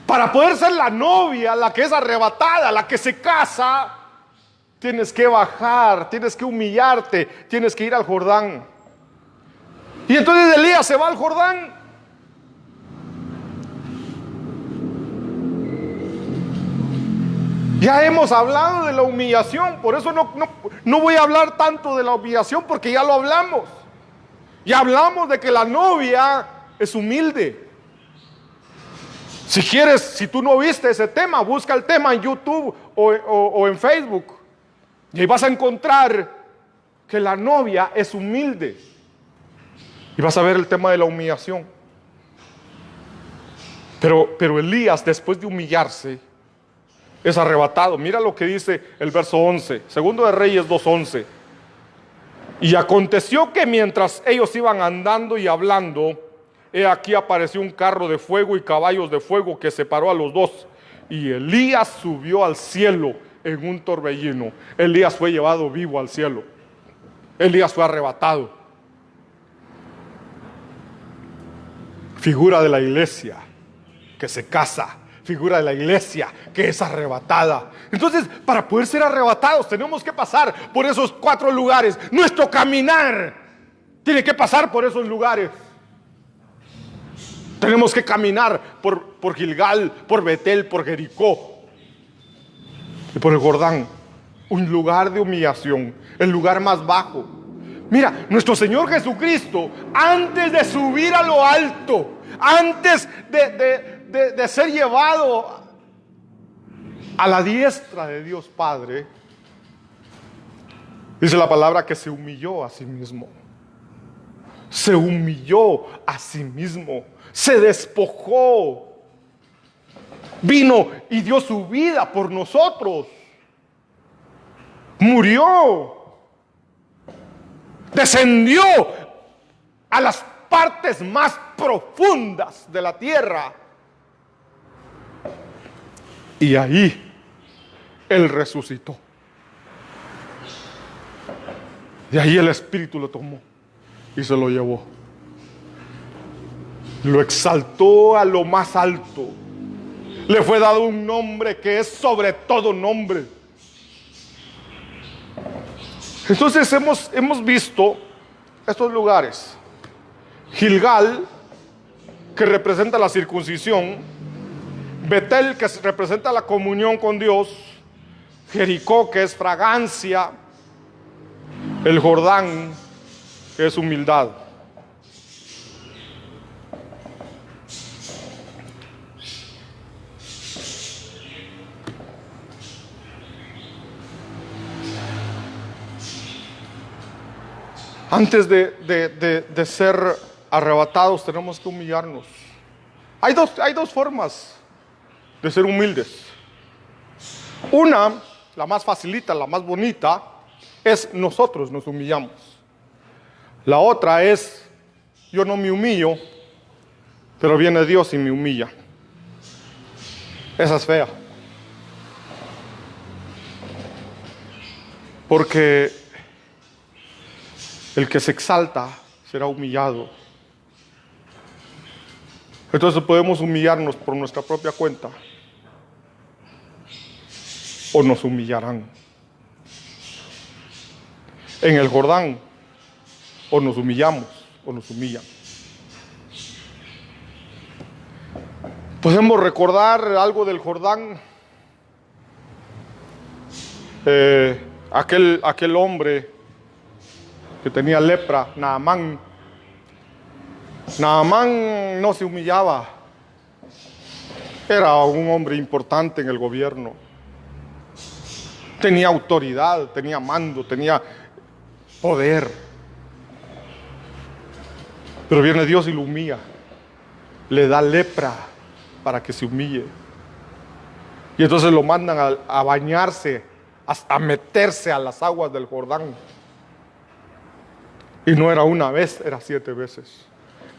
para poder ser la novia, la que es arrebatada, la que se casa, tienes que bajar, tienes que humillarte, tienes que ir al Jordán. Y entonces Elías se va al Jordán. Ya hemos hablado de la humillación, por eso no voy a hablar tanto de la humillación, porque ya lo hablamos. Ya hablamos de que la novia es humilde. Si quieres, si tú no viste ese tema, busca el tema en YouTube o en Facebook. Y ahí vas a encontrar que la novia es humilde. Y vas a ver el tema de la humillación. Pero Elías, después de humillarse, es arrebatado. Mira lo que dice el verso 11, Segundo de Reyes 2:11. Y aconteció que mientras ellos iban andando y hablando, he aquí apareció un carro de fuego y caballos de fuego que separó a los dos. Y Elías subió al cielo en un torbellino. Elías fue llevado vivo al cielo. Elías fue arrebatado. Figura de la iglesia que se casa. Figura de la iglesia que es arrebatada. Entonces, para poder ser arrebatados tenemos que pasar por esos 4 lugares. Nuestro caminar tiene que pasar por esos lugares. Tenemos que caminar por Gilgal, por Betel, por Jericó y por el Jordán. Un lugar de humillación, el lugar más bajo. Mira, nuestro Señor Jesucristo, antes de subir a lo alto, antes de ser llevado a la diestra de Dios Padre, dice la palabra que se humilló a sí mismo. Se humilló a sí mismo. Se despojó. Vino y dio su vida por nosotros. Murió. Descendió a las partes más profundas de la tierra. Y ahí Él resucitó. Y ahí el Espíritu lo tomó y se lo llevó. Lo exaltó a lo más alto. Le fue dado un nombre que es sobre todo nombre. Entonces hemos visto estos lugares. Gilgal, que representa la circuncisión. Betel, que representa la comunión con Dios. Jericó, que es fragancia. El Jordán, que es humildad. Antes de ser arrebatados tenemos que humillarnos. Hay dos formas de ser humildes. Una, la más facilita, la más bonita, es nosotros nos humillamos. La otra es, yo no me humillo, pero viene Dios y me humilla. Esa es fea. Porque el que se exalta será humillado. Entonces podemos humillarnos por nuestra propia cuenta o nos humillarán. En el Jordán o nos humillamos o nos humillan. Podemos recordar algo del Jordán. Aquel hombre que tenía lepra, Naamán. Naamán no se humillaba. Era un hombre importante en el gobierno. Tenía autoridad, tenía mando, tenía poder. Pero viene Dios y lo humilla. Le da lepra para que se humille. Y entonces lo mandan a bañarse, a meterse a las aguas del Jordán. Y no era una vez, era 7 veces.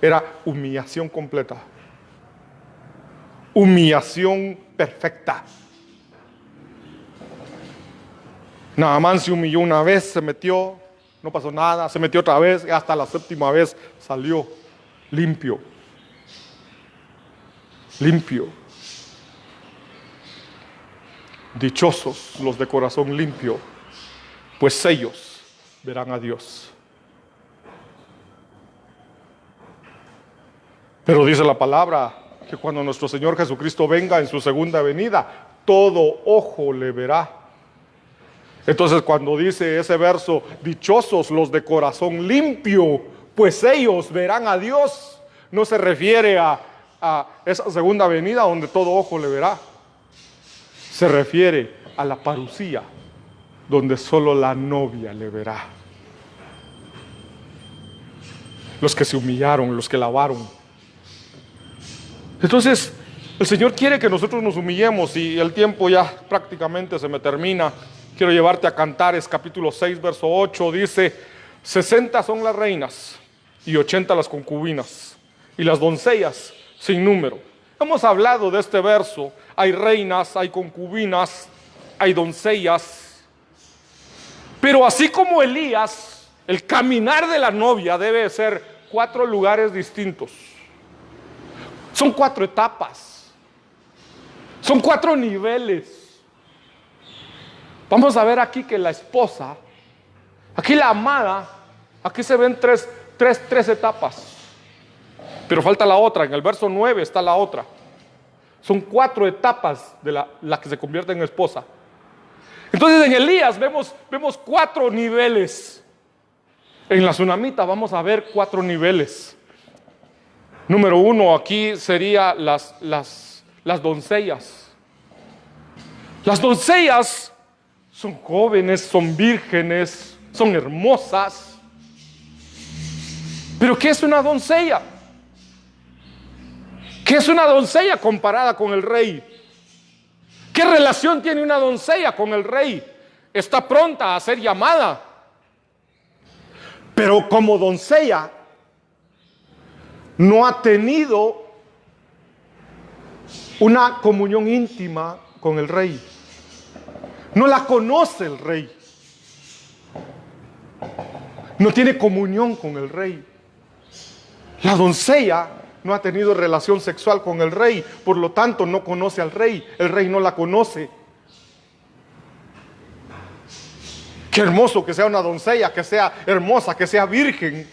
Era humillación completa. Humillación perfecta. Naamán se humilló una vez, se metió, no pasó nada, se metió otra vez y hasta la 7ª vez salió limpio. Limpio. Dichosos los de corazón limpio, pues ellos verán a Dios. Pero dice la palabra que cuando nuestro Señor Jesucristo venga en su segunda venida, todo ojo le verá. Entonces cuando dice ese verso, dichosos los de corazón limpio, pues ellos verán a Dios, no se refiere a esa segunda venida donde todo ojo le verá. Se refiere a la parucía, donde solo la novia le verá. Los que se humillaron, los que lavaron. Entonces, el Señor quiere que nosotros nos humillemos, y el tiempo ya prácticamente se me termina. Quiero llevarte a Cantares, capítulo 6, verso 8, dice: 60 son las reinas y 80 las concubinas, y las doncellas sin número. Hemos hablado de este verso. Hay reinas, hay concubinas, hay doncellas. Pero así como Elías, el caminar de la novia debe ser 4 lugares distintos. Son 4 etapas. Son 4 niveles. Vamos a ver aquí que la esposa, aquí la amada, aquí se ven tres etapas. Pero falta la otra, en el verso 9 está la otra. Son 4 etapas de la que se convierte en esposa. Entonces en Elías vemos 4 niveles. En la tsunamita vamos a ver 4 niveles. Número 1, aquí sería las doncellas. Las doncellas son jóvenes, son vírgenes, son hermosas. Pero ¿qué es una doncella? ¿Qué es una doncella comparada con el rey? ¿Qué relación tiene una doncella con el rey? Está pronta a ser llamada. Pero como doncella no ha tenido una comunión íntima con el rey. No la conoce el rey. No tiene comunión con el rey. La doncella no ha tenido relación sexual con el rey, por lo tanto no conoce al rey. El rey no la conoce. Qué hermoso que sea una doncella, que sea hermosa, que sea virgen,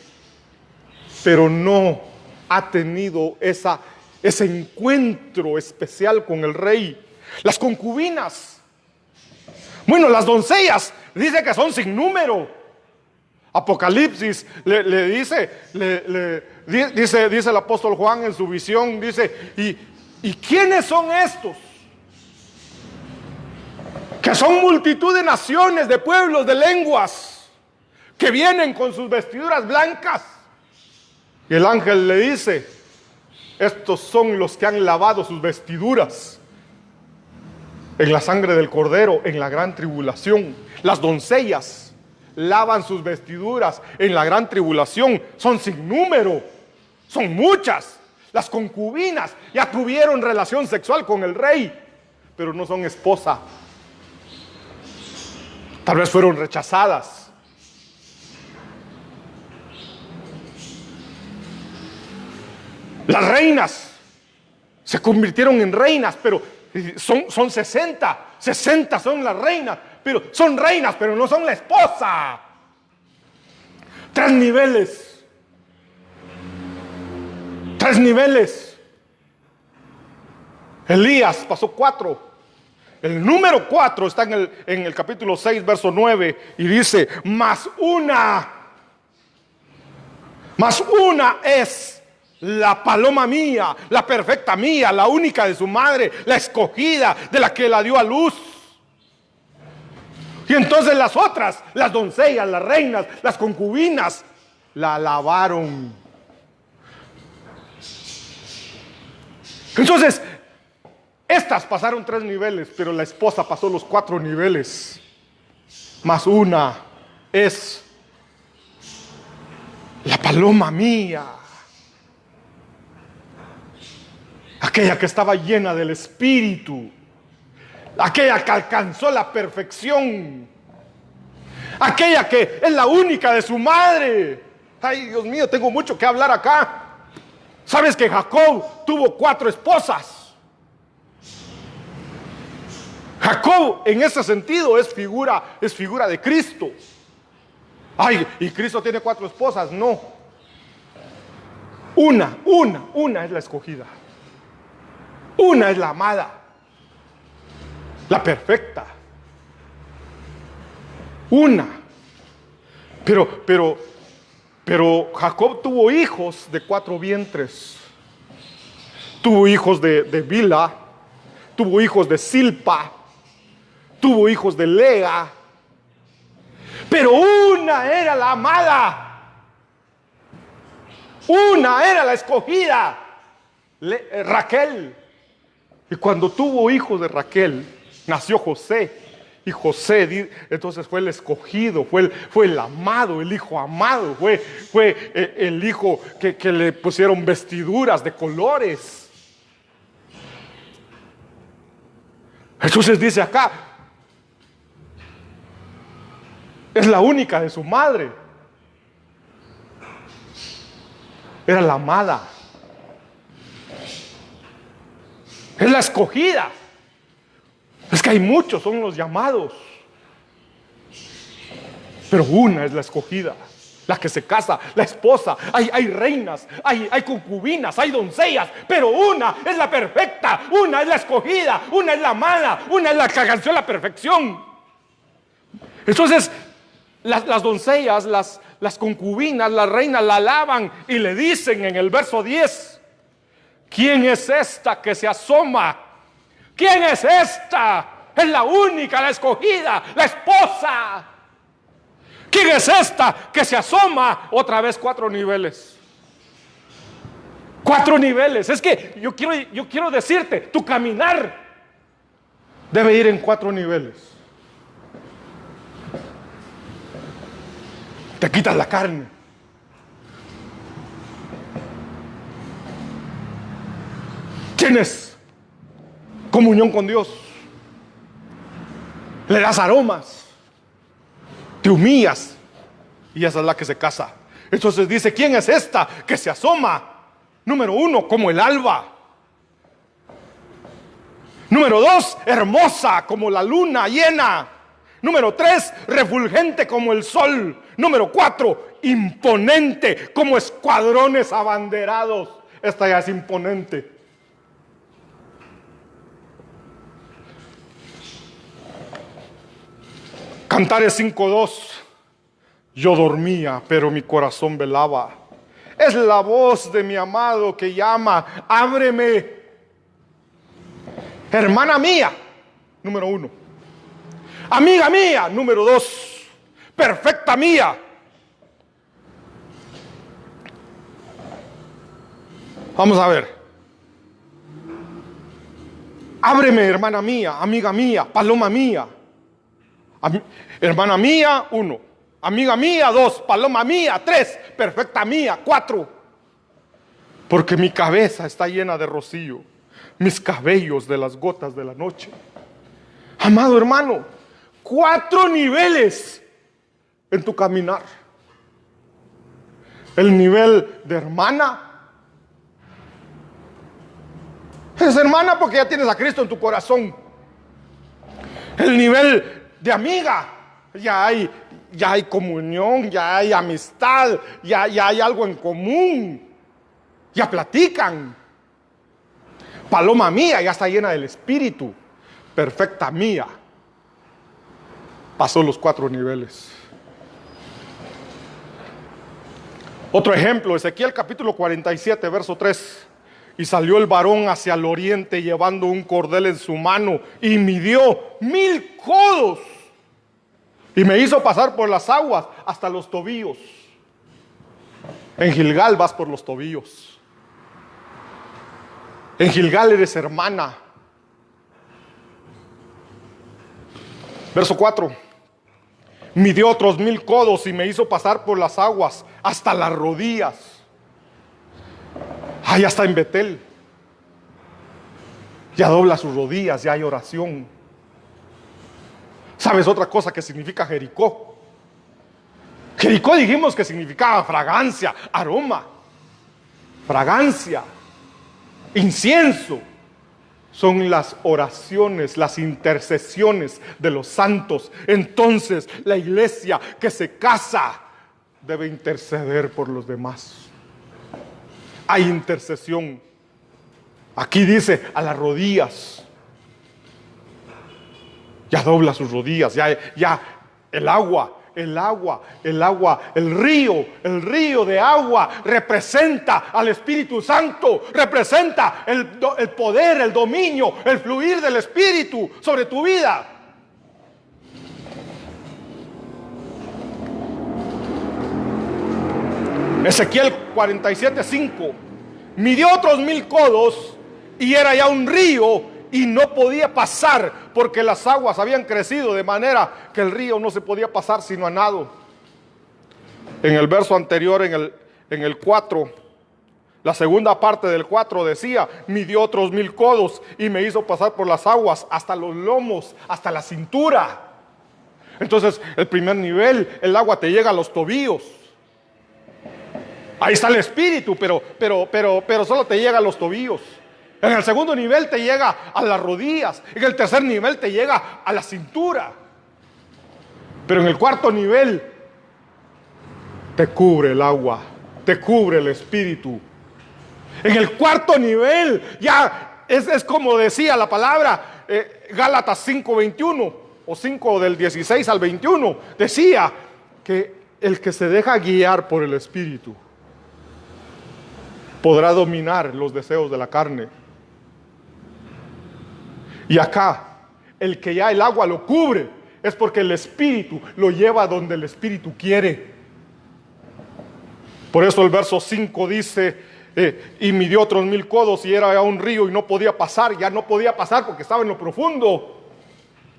pero no ha tenido ese encuentro especial con el rey. Las concubinas, bueno, las doncellas, dice que son sin número. Apocalipsis dice el apóstol Juan en su visión, dice, ¿y quiénes son estos? Que son multitud de naciones, de pueblos, de lenguas, que vienen con sus vestiduras blancas. Y el ángel le dice: estos son los que han lavado sus vestiduras en la sangre del Cordero, en la gran tribulación. Las doncellas lavan sus vestiduras en la gran tribulación. Son sin número, son muchas. Las concubinas ya tuvieron relación sexual con el rey, pero no son esposa. Tal vez fueron rechazadas. Las reinas se convirtieron en reinas, pero son 60. 60 son las reinas, pero son reinas, pero no son la esposa. 3 niveles. 3 niveles. Elías pasó 4. El número 4 está en el capítulo 6, verso 9, y dice: más una es la paloma mía, la perfecta mía, la única de su madre, la escogida, de la que la dio a luz. Y entonces las otras, las doncellas, las reinas, las concubinas, la alabaron. Entonces, estas pasaron 3 niveles, pero la esposa pasó los 4 niveles. Más una es la paloma mía, aquella que estaba llena del Espíritu, aquella que alcanzó la perfección, aquella que es la única de su madre. Ay, Dios mío, tengo mucho que hablar acá. ¿Sabes que Jacob tuvo 4 esposas? Jacob en ese sentido es figura de Cristo. Ay, ¿y Cristo tiene 4 esposas? No. Una es la escogida. Una es la amada. la perfecta. Una. Pero Jacob tuvo hijos de 4 vientres. Tuvo hijos de Bilha, tuvo hijos de Silpa, tuvo hijos de Lea. Pero una era la amada, una era la escogida, Raquel. Y cuando tuvo hijos de Raquel, nació José. Y José, entonces fue el escogido, fue el amado, el hijo amado, fue el hijo que le pusieron vestiduras de colores. Entonces dice acá, es la única de su madre. Era la amada. Es la escogida. Es que hay muchos, son los llamados. Pero una es la escogida, la que se casa, la esposa. Hay reinas, hay concubinas, hay doncellas, pero una es la perfecta, una es la escogida, una es la amada, una es la que alcanzó la perfección. Entonces, las doncellas, las concubinas, las reinas la alaban y le dicen en el verso 10: ¿quién es esta que se asoma? ¿Quién es esta? Es la única, la escogida, la esposa. ¿Quién es esta que se asoma? Otra vez 4 niveles. 4 niveles. Es que yo quiero decirte, tu caminar debe ir en 4 niveles. Te quitas la carne. Tienes comunión con Dios. Le das aromas. Te humillas. Y esa es la que se casa. Entonces dice: ¿quién es esta que se asoma? Número 1, como el alba. Número 2, hermosa como la luna llena. Número 3, refulgente como el sol. Número 4, imponente como escuadrones abanderados. Esta ya es imponente. Cantares 5:2. Yo dormía, pero mi corazón velaba. Es la voz de mi amado que llama: ábreme. Hermana mía, número 1. Amiga mía, número 2. Perfecta mía. Vamos a ver. Ábreme, hermana mía, amiga mía, paloma mía. Hermana mía, 1. Amiga mía, 2. Paloma mía, 3. Perfecta mía, 4. Porque mi cabeza está llena de rocío, mis cabellos de las gotas de la noche. Amado hermano, 4 niveles en tu caminar. El nivel de hermana. Es hermana porque ya tienes a Cristo en tu corazón. El nivel de amiga, ya hay comunión, ya hay amistad, ya hay algo en común, ya platican. Paloma mía, ya está llena del Espíritu. Perfecta mía. Pasó los 4 niveles. Otro ejemplo, Ezequiel capítulo 47, verso 3. Y salió el varón hacia el oriente llevando un cordel en su mano y midió 1000 codos y me hizo pasar por las aguas hasta los tobillos. En Gilgal vas por los tobillos. En Gilgal eres hermana. Verso 4. Midió otros 1000 codos y me hizo pasar por las aguas hasta las rodillas. Ya está en Betel. Ya dobla sus rodillas, ya hay oración. ¿Sabes otra cosa que significa Jericó? Jericó dijimos que significaba fragancia, aroma, fragancia, incienso. Son las oraciones, las intercesiones de los santos. Entonces la iglesia que se casa debe interceder por los demás. Hay intercesión. Aquí dice: a las rodillas. Ya dobla sus rodillas, ya el agua, el río de agua representa al Espíritu Santo, representa el poder, el dominio, el fluir del Espíritu sobre tu vida. Ezequiel 47:5, midió otros 1000 codos y era ya un río y no podía pasar porque las aguas habían crecido de manera que el río no se podía pasar sino a nado. En el verso anterior, en el 4, la segunda parte del 4 decía, midió otros 1000 codos y me hizo pasar por las aguas hasta los lomos, hasta la cintura. Entonces, el primer nivel, el agua te llega a los tobillos. Ahí está el Espíritu, pero solo te llega a los tobillos. En el segundo nivel te llega a las rodillas. En el tercer nivel te llega a la cintura. Pero en el cuarto nivel te cubre el agua, te cubre el Espíritu. En el cuarto nivel ya es como decía la palabra, Gálatas 5:21 o 5 del 16 al 21, decía que el que se deja guiar por el Espíritu podrá dominar los deseos de la carne. Y acá, el que ya el agua lo cubre, es porque el Espíritu lo lleva donde el Espíritu quiere. Por eso el verso 5 dice, y midió otros 1000 codos y era ya un río y no podía pasar, ya no podía pasar porque estaba en lo profundo.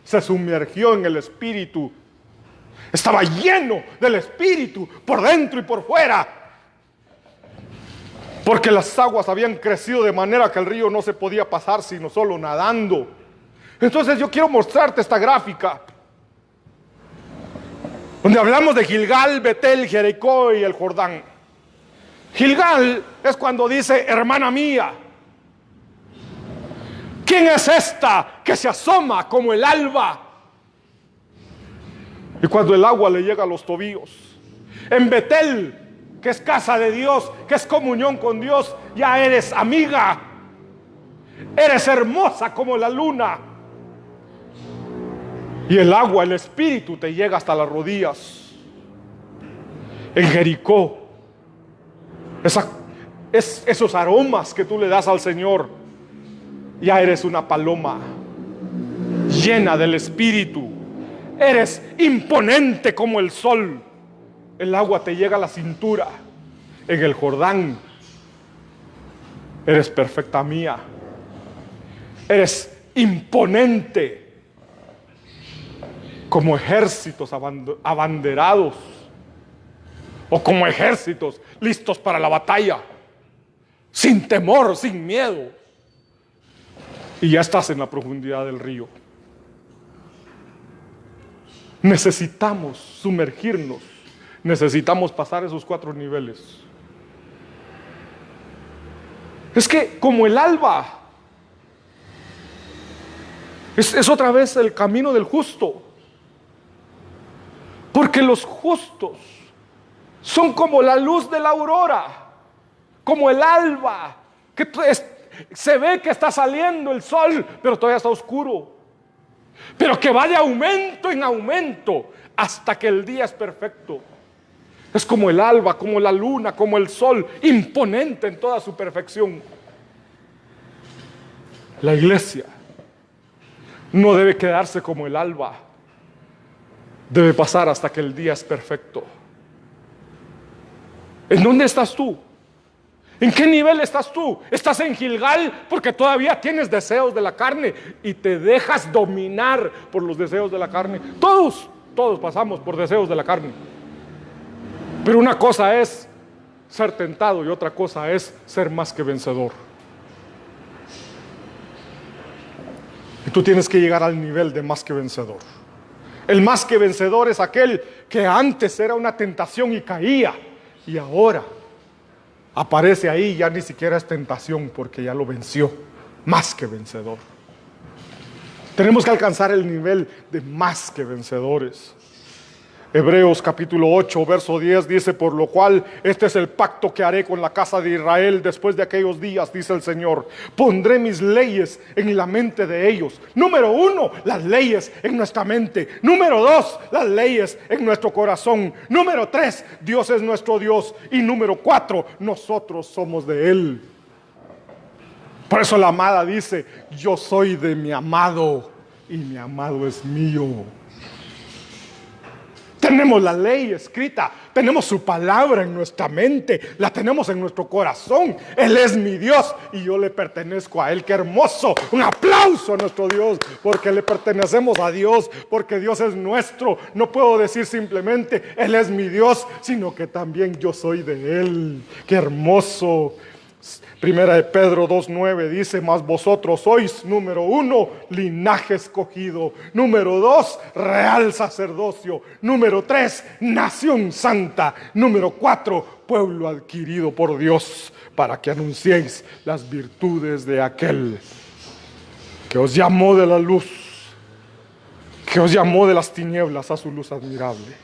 Se sumergió en el Espíritu. Estaba lleno del Espíritu, por dentro y por fuera. Porque las aguas habían crecido de manera que el río no se podía pasar sino solo nadando. Entonces yo quiero mostrarte esta gráfica donde hablamos de Gilgal, Betel, Jericó y el Jordán. Gilgal es cuando dice, hermana mía, ¿quién es esta que se asoma como el alba? Y cuando el agua le llega a los tobillos. En Betel, que es casa de Dios, que es comunión con Dios, ya eres amiga, eres hermosa como la luna. Y el agua, el Espíritu te llega hasta las rodillas. En Jericó, esos aromas que tú le das al Señor, ya eres una paloma llena del Espíritu, eres imponente como el sol. El agua te llega a la cintura. En el Jordán eres perfecta mía, eres imponente como ejércitos abanderados o como ejércitos listos para la batalla, sin temor, sin miedo. Y ya estás en la profundidad del río. Necesitamos sumergirnos. Necesitamos pasar esos 4 niveles. Es que como el alba, es otra vez el camino del justo. Porque los justos son como la luz de la aurora, como el alba, que se ve que está saliendo el sol, pero todavía está oscuro. Pero que va de aumento en aumento hasta que el día es perfecto. Es como el alba, como la luna, como el sol, imponente en toda su perfección. La iglesia no debe quedarse como el alba. Debe pasar hasta que el día es perfecto. ¿En dónde estás tú? ¿En qué nivel estás tú? ¿Estás en Gilgal porque todavía tienes deseos de la carne y te dejas dominar por los deseos de la carne? Todos pasamos por deseos de la carne. Pero una cosa es ser tentado y otra cosa es ser más que vencedor. Y tú tienes que llegar al nivel de más que vencedor. El más que vencedor es aquel que antes era una tentación y caía, y ahora aparece ahí, ya ni siquiera es tentación porque ya lo venció. Más que vencedor. Tenemos que alcanzar el nivel de más que vencedores. Hebreos capítulo 8, verso 10 dice: por lo cual este es el pacto que haré con la casa de Israel después de aquellos días, dice el Señor. Pondré mis leyes en la mente de ellos. Número 1, las leyes en nuestra mente. Número 2, las leyes en nuestro corazón. Número 3, Dios es nuestro Dios. Y número 4, nosotros somos de Él. Por eso la amada dice: yo soy de mi amado y mi amado es mío. Tenemos la ley escrita, tenemos su palabra en nuestra mente, la tenemos en nuestro corazón. Él es mi Dios y yo le pertenezco a Él. ¡Qué hermoso! Un aplauso a nuestro Dios, porque le pertenecemos a Dios, porque Dios es nuestro. No puedo decir simplemente Él es mi Dios, sino que también yo soy de Él. ¡Qué hermoso! Primera de Pedro 2:9 dice: mas vosotros sois, número 1, linaje escogido. Número 2, real sacerdocio. Número 3, nación santa. Número 4, pueblo adquirido por Dios, para que anunciéis las virtudes de aquel que os llamó de la luz, que os llamó de las tinieblas a su luz admirable.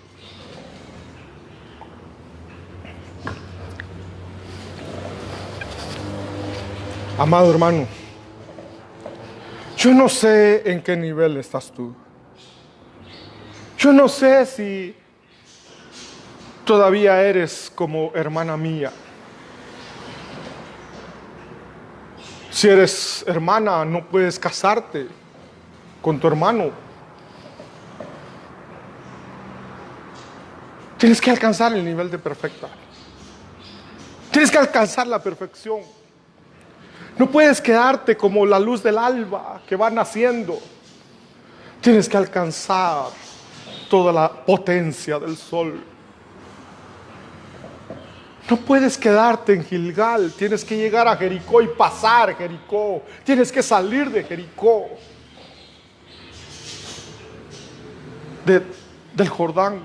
Amado hermano, yo no sé en qué nivel estás tú. Yo no sé si todavía eres como hermana mía. Si eres hermana, no puedes casarte con tu hermano. Tienes que alcanzar el nivel de perfecta. Tienes que alcanzar la perfección. No puedes quedarte como la luz del alba que va naciendo. Tienes que alcanzar toda la potencia del sol. No puedes quedarte en Gilgal. Tienes que llegar a Jericó y pasar Jericó. Tienes que salir de Jericó, del Jordán.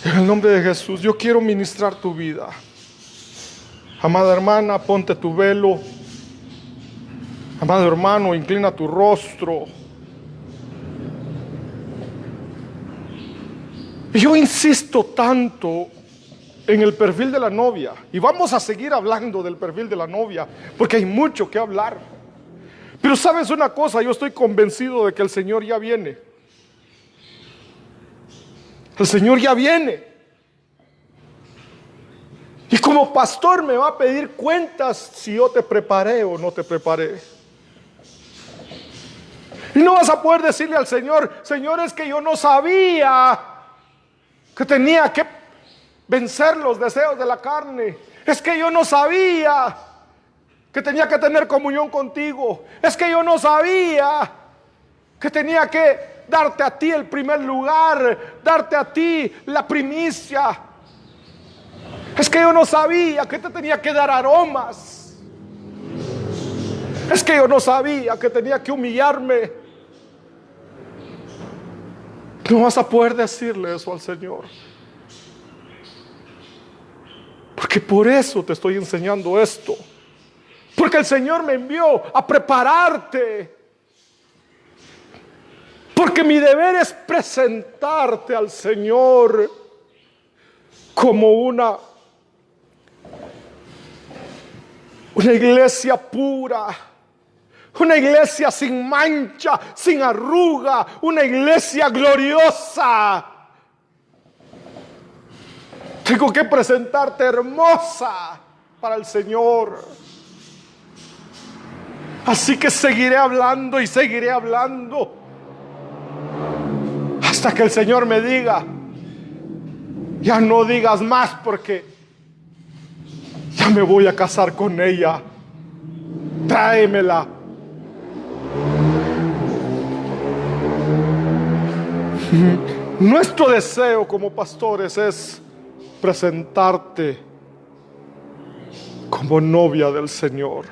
En el nombre de Jesús, yo quiero ministrar tu vida. Amada hermana, ponte tu velo. Amado hermano, inclina tu rostro. Y yo insisto tanto en el perfil de la novia, y vamos a seguir hablando del perfil de la novia, porque hay mucho que hablar. Pero sabes una cosa, yo estoy convencido de que el Señor ya viene. El Señor ya viene. Y como pastor me va a pedir cuentas si yo te preparé o no te preparé. Y no vas a poder decirle al Señor: Señor, es que yo no sabía que tenía que vencer los deseos de la carne. Es que yo no sabía que tenía que tener comunión contigo. Es que yo no sabía que tenía que darte a ti el primer lugar, darte a ti la primicia. Es que yo no sabía que te tenía que dar aromas. Es que yo no sabía que tenía que humillarme. No vas a poder decirle eso al Señor, porque por eso te estoy enseñando esto. Porque el Señor me envió a prepararte. Porque mi deber es presentarte al Señor como una iglesia pura, una iglesia sin mancha, sin arruga, una iglesia gloriosa. Tengo que presentarte hermosa para el Señor. Así que seguiré hablando y seguiré hablando hasta que el Señor me diga: ya no digas más, porque ya me voy a casar con ella. Tráemela. Nuestro deseo como pastores es presentarte como novia del Señor,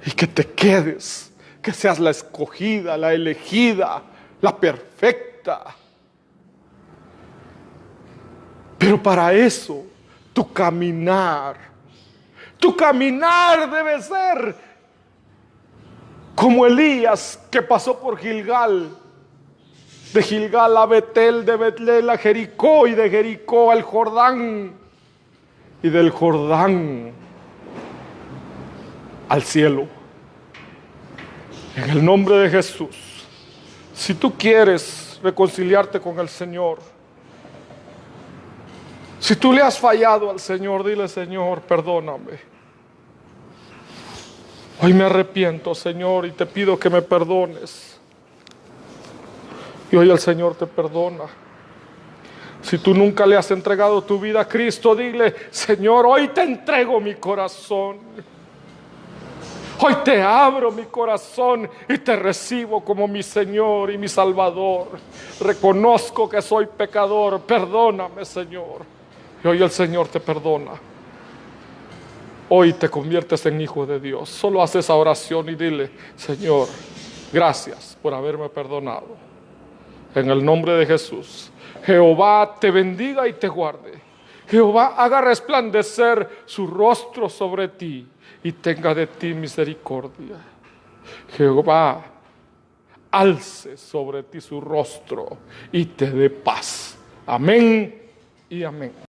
y que te quedes, que seas la escogida, la elegida, la perfecta. Pero para eso, tu caminar debe ser Como Elías que pasó por Gilgal, de Gilgal a Betel, de Betel a Jericó y de Jericó al Jordán y del Jordán al cielo. En el nombre de Jesús, si tú quieres reconciliarte con el Señor, si tú le has fallado al Señor, dile: Señor, perdóname. Hoy me arrepiento, Señor, y te pido que me perdones. Y hoy el Señor te perdona. Si tú nunca le has entregado tu vida a Cristo, dile: Señor, hoy te entrego mi corazón. Hoy te abro mi corazón y te recibo como mi Señor y mi Salvador. Reconozco que soy pecador. Perdóname, Señor. Y hoy el Señor te perdona. Hoy te conviertes en hijo de Dios. Solo haz esa oración y dile: Señor, gracias por haberme perdonado. En el nombre de Jesús. Jehová te bendiga y te guarde. Jehová haga resplandecer su rostro sobre ti y tenga de ti misericordia. Jehová alce sobre ti su rostro y te dé paz. Amén y amén.